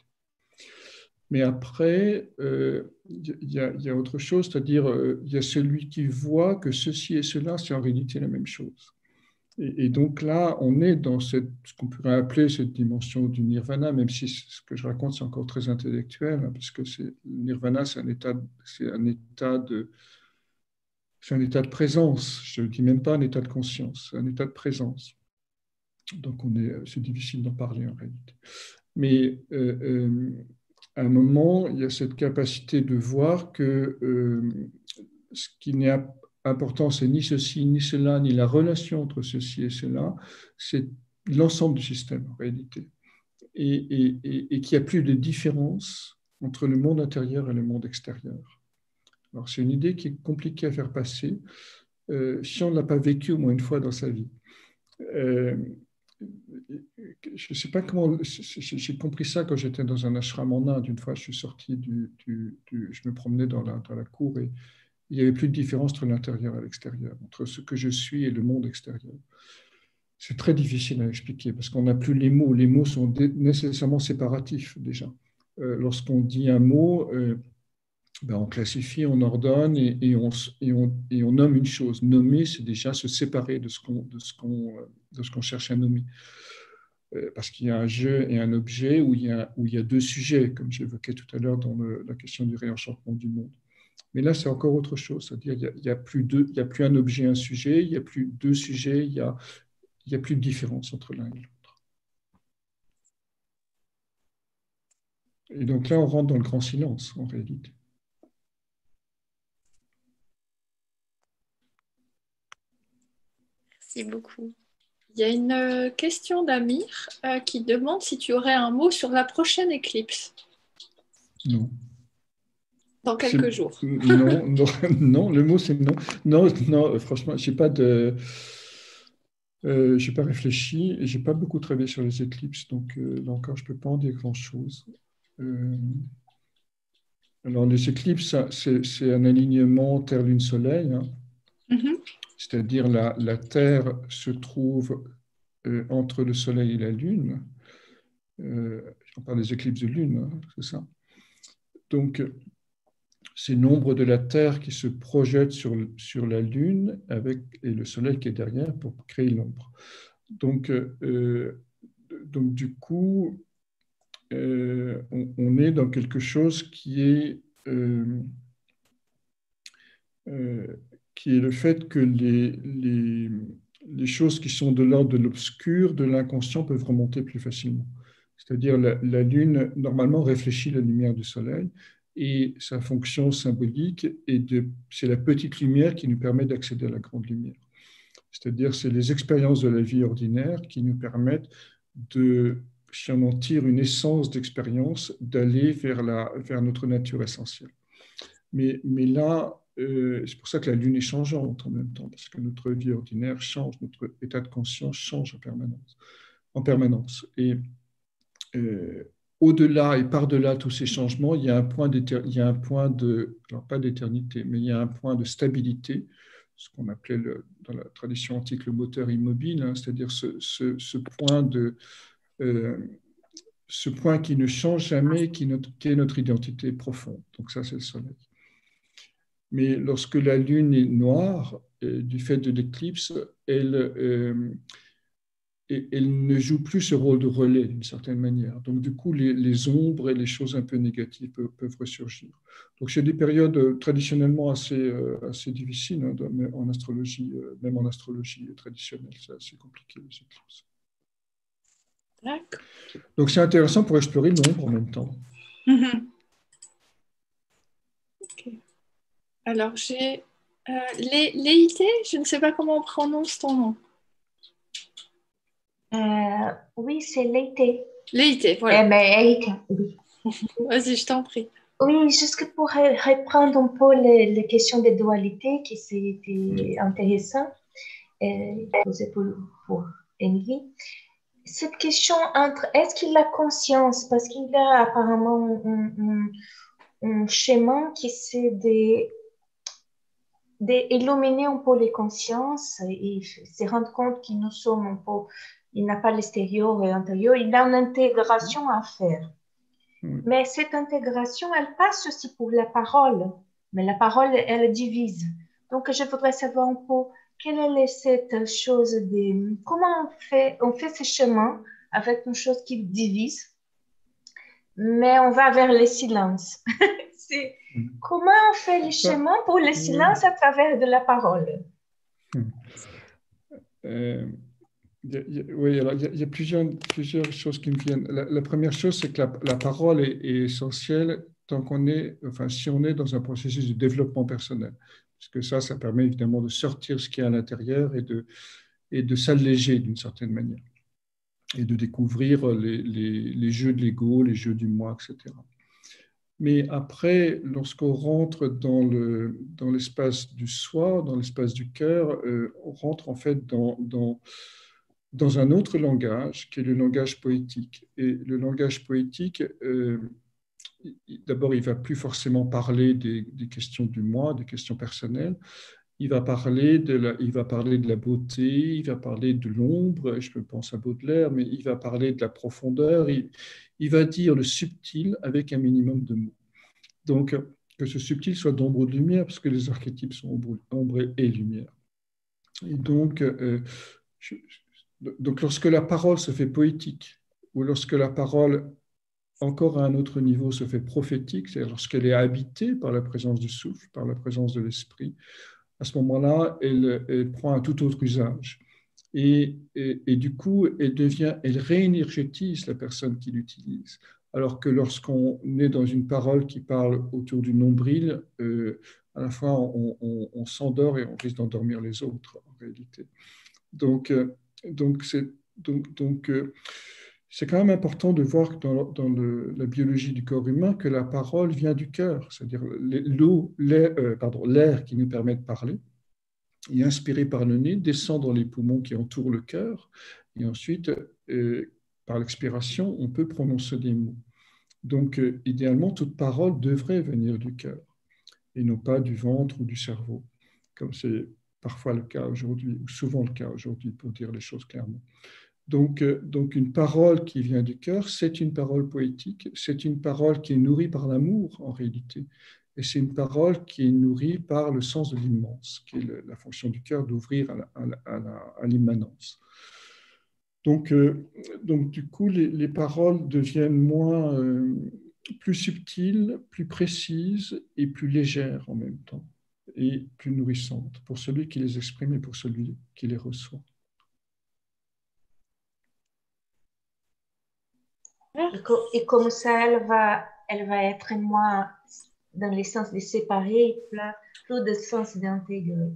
Speaker 5: Mais après, il y a autre chose, c'est-à-dire il y a celui qui voit que ceci et cela, c'est en réalité la même chose. Et donc là, on est dans ce qu'on pourrait appeler cette dimension du nirvana, même si ce que je raconte, c'est encore très intellectuel, hein, parce que le nirvana, c'est un état de présence. Je ne dis même pas un état de conscience, c'est un état de présence. Donc, c'est difficile d'en parler en réalité. Mais à un moment, il y a cette capacité de voir que ce qui n'est important, c'est ni ceci, ni cela, ni la relation entre ceci et cela. C'est l'ensemble du système en réalité, et qu'il n'y a plus de différence entre le monde intérieur et le monde extérieur. Alors c'est une idée qui est compliquée à faire passer si on ne l'a pas vécu au moins une fois dans sa vie. Je ne sais pas comment, j'ai compris ça quand j'étais dans un ashram en Inde. Une fois, je suis sorti je me promenais dans la cour et il n'y avait plus de différence entre l'intérieur et l'extérieur, entre ce que je suis et le monde extérieur. C'est très difficile à expliquer parce qu'on n'a plus les mots. Les mots sont nécessairement séparatifs déjà. Lorsqu'on dit un mot, on classifie, on ordonne et on nomme une chose. Nommer, c'est déjà se séparer de ce qu'on cherche à nommer. Parce qu'il y a un jeu et un objet où il y a deux sujets, comme j'évoquais tout à l'heure dans la question du réenchantement du monde. Mais là, c'est encore autre chose, c'est-à-dire il n'y a plus un objet et un sujet, il n'y a plus deux sujets, il n'y a plus de différence entre l'un et l'autre. Et donc là, on rentre dans le grand silence, en réalité.
Speaker 3: Merci beaucoup.
Speaker 1: Il y a une question d'Amir qui demande si tu aurais un mot sur la prochaine éclipse.
Speaker 5: Non.
Speaker 1: Dans quelques jours.
Speaker 5: Non, le mot c'est non. Non, franchement, j'ai pas réfléchi et j'ai pas beaucoup travaillé sur les éclipses, donc là encore, je peux pas en dire grand-chose. Alors, les éclipses, c'est un alignement Terre-Lune-Soleil, hein. C'est-à-dire la Terre se trouve entre le Soleil et la Lune. On parle des éclipses de Lune, hein, c'est ça. Donc, c'est l'ombre de la Terre qui se projette sur la Lune et le Soleil qui est derrière pour créer l'ombre. Donc, du coup, on est dans quelque chose qui est le fait que les choses qui sont de l'ordre de l'obscur, de l'inconscient, peuvent remonter plus facilement. C'est-à-dire la Lune, normalement, réfléchit la lumière du Soleil et sa fonction symbolique, c'est la petite lumière qui nous permet d'accéder à la grande lumière. C'est-à-dire c'est les expériences de la vie ordinaire qui nous permettent si on en tire une essence d'expérience, d'aller vers notre nature essentielle. Mais là, c'est pour ça que la Lune est changeante en même temps, parce que notre vie ordinaire change, notre état de conscience change en permanence. Et au-delà et par-delà tous ces changements, il y a un point alors pas d'éternité, mais il y a un point de stabilité, ce qu'on appelait dans la tradition antique le moteur immobile, hein, c'est-à-dire ce point qui ne change jamais, qui est notre identité profonde. Donc ça, c'est le Soleil. Mais lorsque la Lune est noire, du fait de l'éclipse, elle ne joue plus ce rôle de relais d'une certaine manière. Donc du coup, les ombres et les choses un peu négatives peuvent ressurgir. Donc c'est des périodes traditionnellement assez difficiles, hein, en astrologie, même en astrologie traditionnelle, c'est assez compliqué les éclipses.
Speaker 1: D'accord.
Speaker 5: Donc c'est intéressant pour explorer l'ombre en même temps.
Speaker 1: Okay. Alors j'ai Léité, je ne sais pas comment on prononce ton nom.
Speaker 7: Oui, c'est Léité.
Speaker 1: Léité, voilà.
Speaker 7: Erika, oui.
Speaker 1: Vas-y, je t'en prie.
Speaker 7: Oui, juste pour reprendre un peu les questions de dualité qui c'était intéressant posé pour Émilie. Cette question entre est-ce qu'il a conscience, parce qu'il a apparemment un schéma qui c'est d'illuminer un peu les consciences et se rendre compte que nous sommes un peu, il n'a pas l'extérieur et l'intérieur, il a une intégration à faire. Mais cette intégration, elle passe aussi pour la parole, mais la parole, elle divise. Donc, je voudrais savoir un peu quelle est cette chose comment on fait ce chemin avec une chose qui divise, mais on va vers le silence. Comment on fait le chemin pour le silence à travers de la parole?
Speaker 5: Oui, alors il y a plusieurs choses qui me viennent. La première chose, c'est que la parole est essentielle si on est dans un processus de développement personnel. Parce que ça permet évidemment de sortir ce qu'il y a à l'intérieur et de s'alléger d'une certaine manière. et de découvrir les jeux de l'ego, les jeux du moi, etc. Mais après, lorsqu'on rentre dans l'espace du soi, dans l'espace du cœur, on rentre en fait dans un autre langage, qui est le langage poétique. Et le langage poétique, d'abord, il ne va plus forcément parler des questions du moi, des questions personnelles. Il va parler de la beauté, il va parler de l'ombre, je pense à Baudelaire, mais il va parler de la profondeur, il va dire le subtil avec un minimum de mots. Donc, que ce subtil soit d'ombre ou de lumière, parce que les archétypes sont ombre et lumière. Et donc, lorsque la parole se fait poétique, ou lorsque la parole, encore à un autre niveau, se fait prophétique, c'est-à-dire lorsqu'elle est habitée par la présence du souffle, par la présence de l'esprit, à ce moment-là, elle prend un tout autre usage. Et du coup, elle réénergétise la personne qui l'utilise. Alors que lorsqu'on est dans une parole qui parle autour du nombril, à la fois on s'endort et on risque d'endormir les autres, en réalité. Donc c'est quand même important de voir que dans la biologie du corps humain que la parole vient du cœur, c'est-à-dire l'air qui nous permet de parler, est inspiré par le nez, descend dans les poumons qui entourent le cœur, et ensuite, par l'expiration, on peut prononcer des mots. Donc, idéalement, toute parole devrait venir du cœur, et non pas du ventre ou du cerveau, comme c'est parfois le cas aujourd'hui, ou souvent le cas aujourd'hui, pour dire les choses clairement. Donc, une parole qui vient du cœur, c'est une parole poétique, c'est une parole qui est nourrie par l'amour en réalité, et c'est une parole qui est nourrie par le sens de l'immense, qui est la fonction du cœur d'ouvrir à l'immanence. Donc, du coup, les paroles deviennent plus subtiles, plus précises et plus légères en même temps, et plus nourrissantes pour celui qui les exprime et pour celui qui les reçoit.
Speaker 7: Et comme ça, elle va être moins dans le sens de séparer, plus de sens d'intégrer.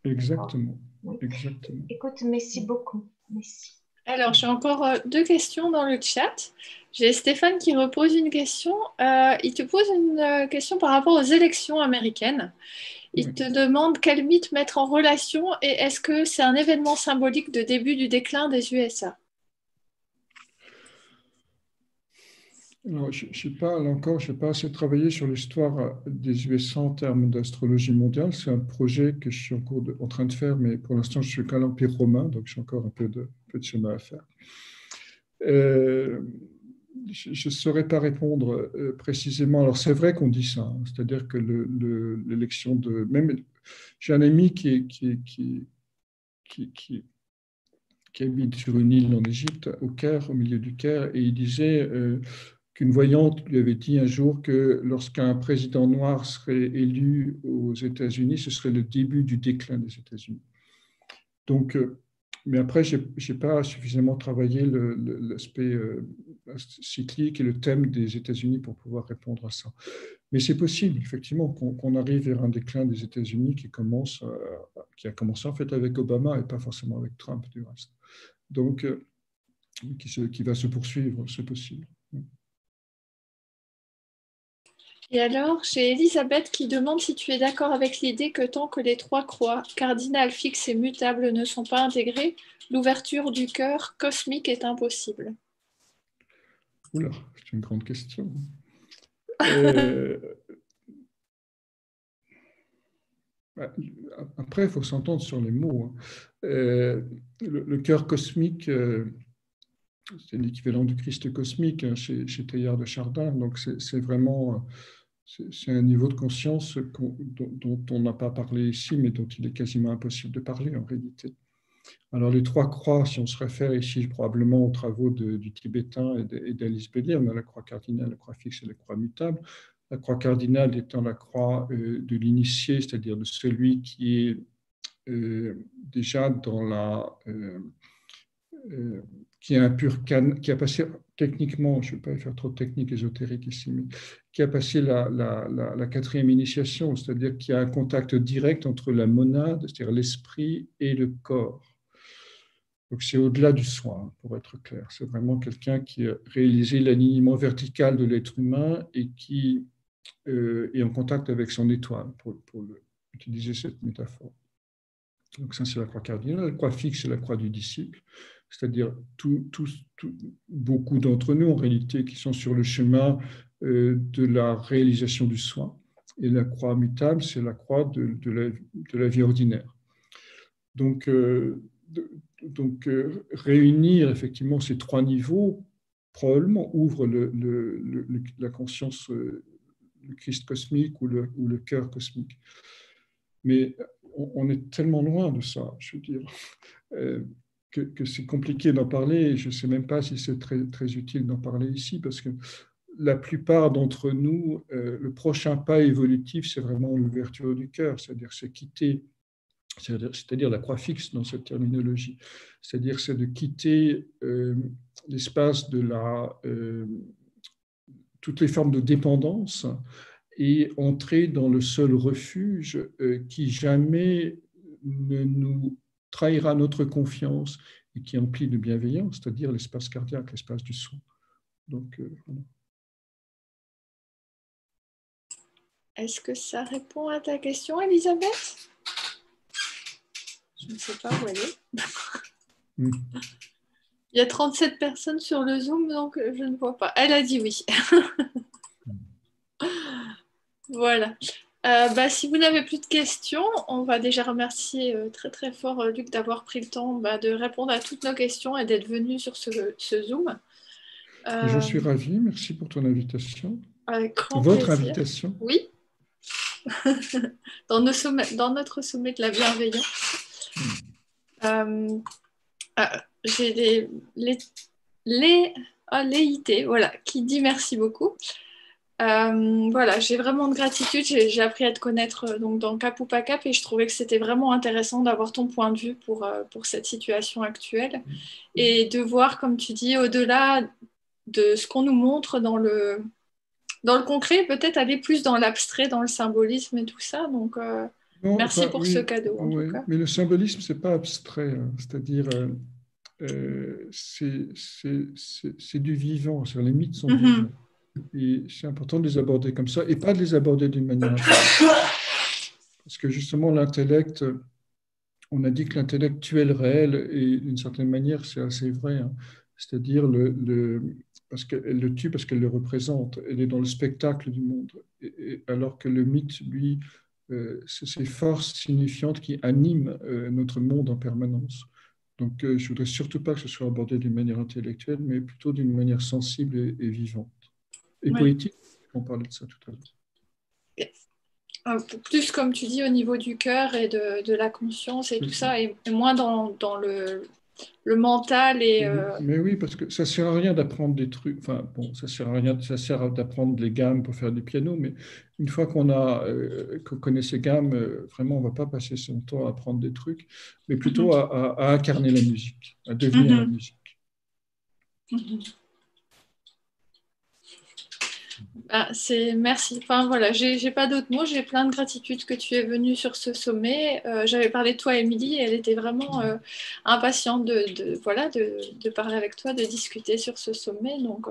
Speaker 5: Exactement.
Speaker 7: Oui.
Speaker 5: Exactement.
Speaker 7: Écoute, merci beaucoup. Merci.
Speaker 1: Alors, j'ai encore 2 questions dans le chat. J'ai Stéphane qui repose une question. Il te pose une question par rapport aux élections américaines. Il te demande quel mythe mettre en relation et est-ce que c'est un événement symbolique de début du déclin des USA?
Speaker 5: Alors, je n'ai pas assez travaillé sur l'histoire des USA en termes d'astrologie mondiale. C'est un projet que je suis en train de faire, mais pour l'instant, je suis qu'à l'Empire romain, donc j'ai encore un peu de chemin à faire. Je ne saurais pas répondre précisément. Alors, c'est vrai qu'on dit ça, hein, c'est-à-dire que l'élection de... Même, j'ai un ami qui habite sur une île en Égypte, au Caire, au milieu du Caire, et il disait qu'une voyante lui avait dit un jour que lorsqu'un président noir serait élu aux États-Unis, ce serait le début du déclin des États-Unis. Donc, mais après, je n'ai pas suffisamment travaillé l'aspect cyclique et le thème des États-Unis pour pouvoir répondre à ça. Mais c'est possible, effectivement, qu'on arrive vers un déclin des États-Unis qui a commencé en fait avec Obama et pas forcément avec Trump du reste. Donc, qui va se poursuivre, c'est possible.
Speaker 1: Et alors, j'ai Elisabeth qui demande si tu es d'accord avec l'idée que tant que les 3 croix, cardinales, fixes et mutables, ne sont pas intégrées, l'ouverture du cœur cosmique est impossible.
Speaker 5: Oula, c'est une grande question. Après, il faut s'entendre sur les mots. Le cœur cosmique, c'est l'équivalent du Christ cosmique chez Teilhard de Chardin. Donc, c'est vraiment... C'est un niveau de conscience dont on n'a pas parlé ici, mais dont il est quasiment impossible de parler en réalité. Alors, les 3 croix, si on se réfère ici probablement aux travaux du Tibétain et d'Alice Bailey, on a la croix cardinale, la croix fixe et la croix mutable. La croix cardinale étant la croix de l'initié, c'est-à-dire de celui qui est déjà dans la... qui est un pur qui a passé techniquement, je ne vais pas faire trop de technique ésotérique ici, mais qui a passé la 4e initiation, c'est-à-dire qui a un contact direct entre la monade, c'est-à-dire l'esprit, et le corps. Donc c'est au-delà du soin, pour être clair. C'est vraiment quelqu'un qui a réalisé l'alignement vertical de l'être humain et qui est en contact avec son étoile, pour utiliser cette métaphore. Donc ça, c'est la croix cardinale. La croix fixe, c'est la croix du disciple, c'est-à-dire beaucoup d'entre nous, en réalité, qui sont sur le chemin de la réalisation du soin. Et la croix mutable, c'est la croix de la vie ordinaire. Donc réunir effectivement ces trois niveaux, probablement ouvre la conscience, le Christ cosmique ou le cœur cosmique. Mais on est tellement loin de ça, je veux dire, que c'est compliqué d'en parler. Je ne sais même pas si c'est très, très utile d'en parler ici, parce que la plupart d'entre nous, le prochain pas évolutif, c'est vraiment l'ouverture du cœur, c'est-à-dire c'est quitter, c'est-à-dire la croix fixe dans cette terminologie, c'est-à-dire c'est de quitter l'espace de toutes les formes de dépendance et entrer dans le seul refuge qui jamais ne nous trahira notre confiance et qui est empli de bienveillance, c'est-à-dire l'espace cardiaque, l'espace du soin. Donc, voilà.
Speaker 1: Est-ce que ça répond à ta question, Elisabeth? Je ne sais pas où elle est. Il y a 37 personnes sur le Zoom, donc je ne vois pas. Elle a dit oui. Voilà. Si vous n'avez plus de questions, on va déjà remercier très très fort Luc d'avoir pris le temps de répondre à toutes nos questions et d'être venu sur ce Zoom.
Speaker 5: Je suis ravi, merci pour ton invitation.
Speaker 1: Avec grand
Speaker 5: Votre
Speaker 1: plaisir.
Speaker 5: invitation.
Speaker 1: Oui. dans notre sommet de la bienveillance. J'ai Léité, voilà, qui dit merci beaucoup. Voilà, j'ai vraiment de gratitude. J'ai appris à te connaître donc, dans Cap ou pas Cap et je trouvais que c'était vraiment intéressant d'avoir ton point de vue pour cette situation actuelle et de voir, comme tu dis, au-delà de ce qu'on nous montre dans le concret, peut-être aller plus dans l'abstrait, dans le symbolisme et tout ça. Donc, merci pour ce cadeau, en tout cas.
Speaker 5: Mais le symbolisme, ce n'est pas abstrait. C'est-à-dire, c'est du vivant. Les mythes sont vivants. Et c'est important de les aborder comme ça et pas de les aborder d'une manière parce que justement l'intellect, on a dit que l'intellect tuait le réel et d'une certaine manière c'est assez vrai, hein. C'est-à-dire parce qu'elle le tue parce qu'elle le représente, elle est dans le spectacle du monde alors que le mythe, lui, c'est ces forces signifiantes qui animent notre monde en permanence. Donc je ne voudrais surtout pas que ce soit abordé d'une manière intellectuelle mais plutôt d'une manière sensible et vivante. Et poétique, on parlait de ça tout à l'heure.
Speaker 1: Plus, comme tu dis, au niveau du cœur et de la conscience et tout ça, et moins dans le mental.
Speaker 5: Mais oui, parce que ça ne sert à rien d'apprendre des trucs. Enfin, bon, ça sert d'apprendre les gammes pour faire du piano, mais une fois qu'on connaît ces gammes, vraiment, on ne va pas passer son temps à apprendre des trucs, mais plutôt à incarner la musique, à devenir la musique.
Speaker 1: Merci. Enfin, voilà, j'ai pas d'autres mots. J'ai plein de gratitude que tu es venue sur ce sommet. J'avais parlé de toi, Émilie, et elle était vraiment impatiente de parler avec toi, de discuter sur ce sommet. Donc,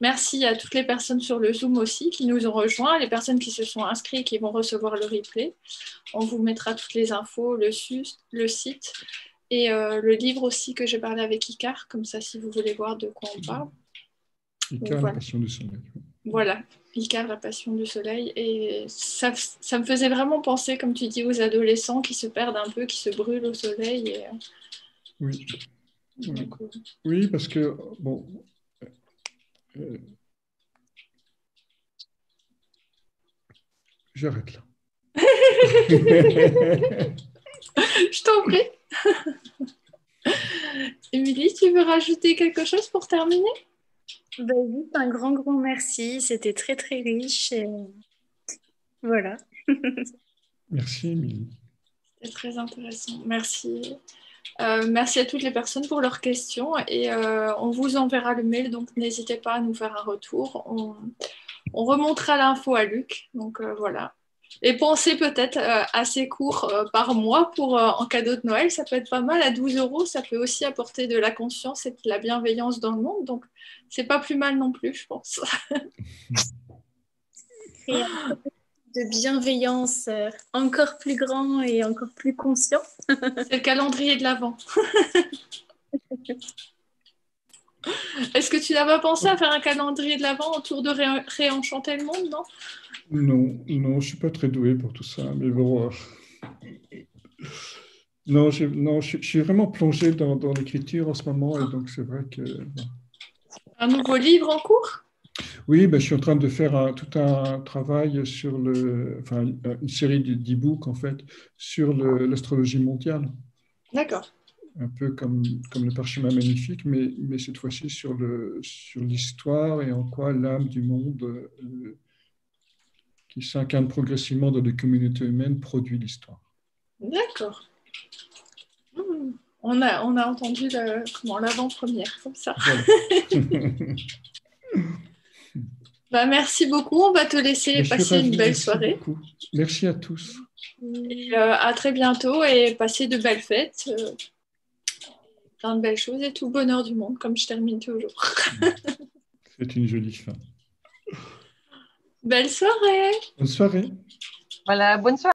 Speaker 1: merci à toutes les personnes sur le Zoom aussi qui nous ont rejoints, les personnes qui se sont inscrites et qui vont recevoir le replay. On vous mettra toutes les infos, le site et le livre aussi que j'ai parlé avec Icar, comme ça, si vous voulez voir de quoi on parle.
Speaker 5: Icar, la passion du soleil.
Speaker 1: Voilà, Icar, la passion du soleil. Et ça me faisait vraiment penser, comme tu dis, aux adolescents qui se perdent un peu, qui se brûlent au soleil. Et...
Speaker 5: Oui. Oui, parce que, bon... J'arrête là.
Speaker 1: Je t'en prie. Émilie, tu veux rajouter quelque chose pour terminer ?
Speaker 3: Oui, un grand merci. C'était très, très riche. Et... Voilà.
Speaker 5: Merci, Émilie.
Speaker 1: C'était très intéressant. Merci. Merci à toutes les personnes pour leurs questions. Et on vous enverra le mail, donc n'hésitez pas à nous faire un retour. On remontera l'info à Luc. Donc voilà. Et penser peut-être à ces cours par mois pour en cadeau de Noël, ça peut être pas mal. À 12 euros, ça peut aussi apporter de la conscience et de la bienveillance dans le monde. Donc, c'est pas plus mal non plus, je pense.
Speaker 3: Et de bienveillance encore plus grand et encore plus conscient.
Speaker 1: C'est le calendrier de l'Avent. Est-ce que tu n'as pas pensé à faire un calendrier de l'Avent autour de réenchanter le monde, non?
Speaker 5: Non, non, je ne suis pas très doué pour tout ça, mais bon. Non, je suis vraiment plongé dans l'écriture en ce moment, et donc c'est vrai que...
Speaker 1: Un nouveau livre en cours?
Speaker 5: Oui, ben, je suis en train de faire tout un travail sur une série d'e-books, en fait, sur l'astrologie mondiale.
Speaker 1: D'accord.
Speaker 5: Un peu comme le parchemin magnifique, mais cette fois-ci sur l'histoire et en quoi l'âme du monde qui s'incarne progressivement dans les communautés humaines produit l'histoire.
Speaker 1: D'accord. On a entendu l'avant-première, comme ça.
Speaker 5: Voilà.
Speaker 1: Bah, merci beaucoup. On va te laisser passer une belle soirée.
Speaker 5: Beaucoup. Merci à tous.
Speaker 1: Et, à très bientôt et passez de belles fêtes. Plein de belles choses et tout bonheur du monde, comme je termine toujours.
Speaker 5: C'est une jolie fin.
Speaker 1: Belle soirée.
Speaker 5: Bonne soirée.
Speaker 10: Voilà, bonne soirée.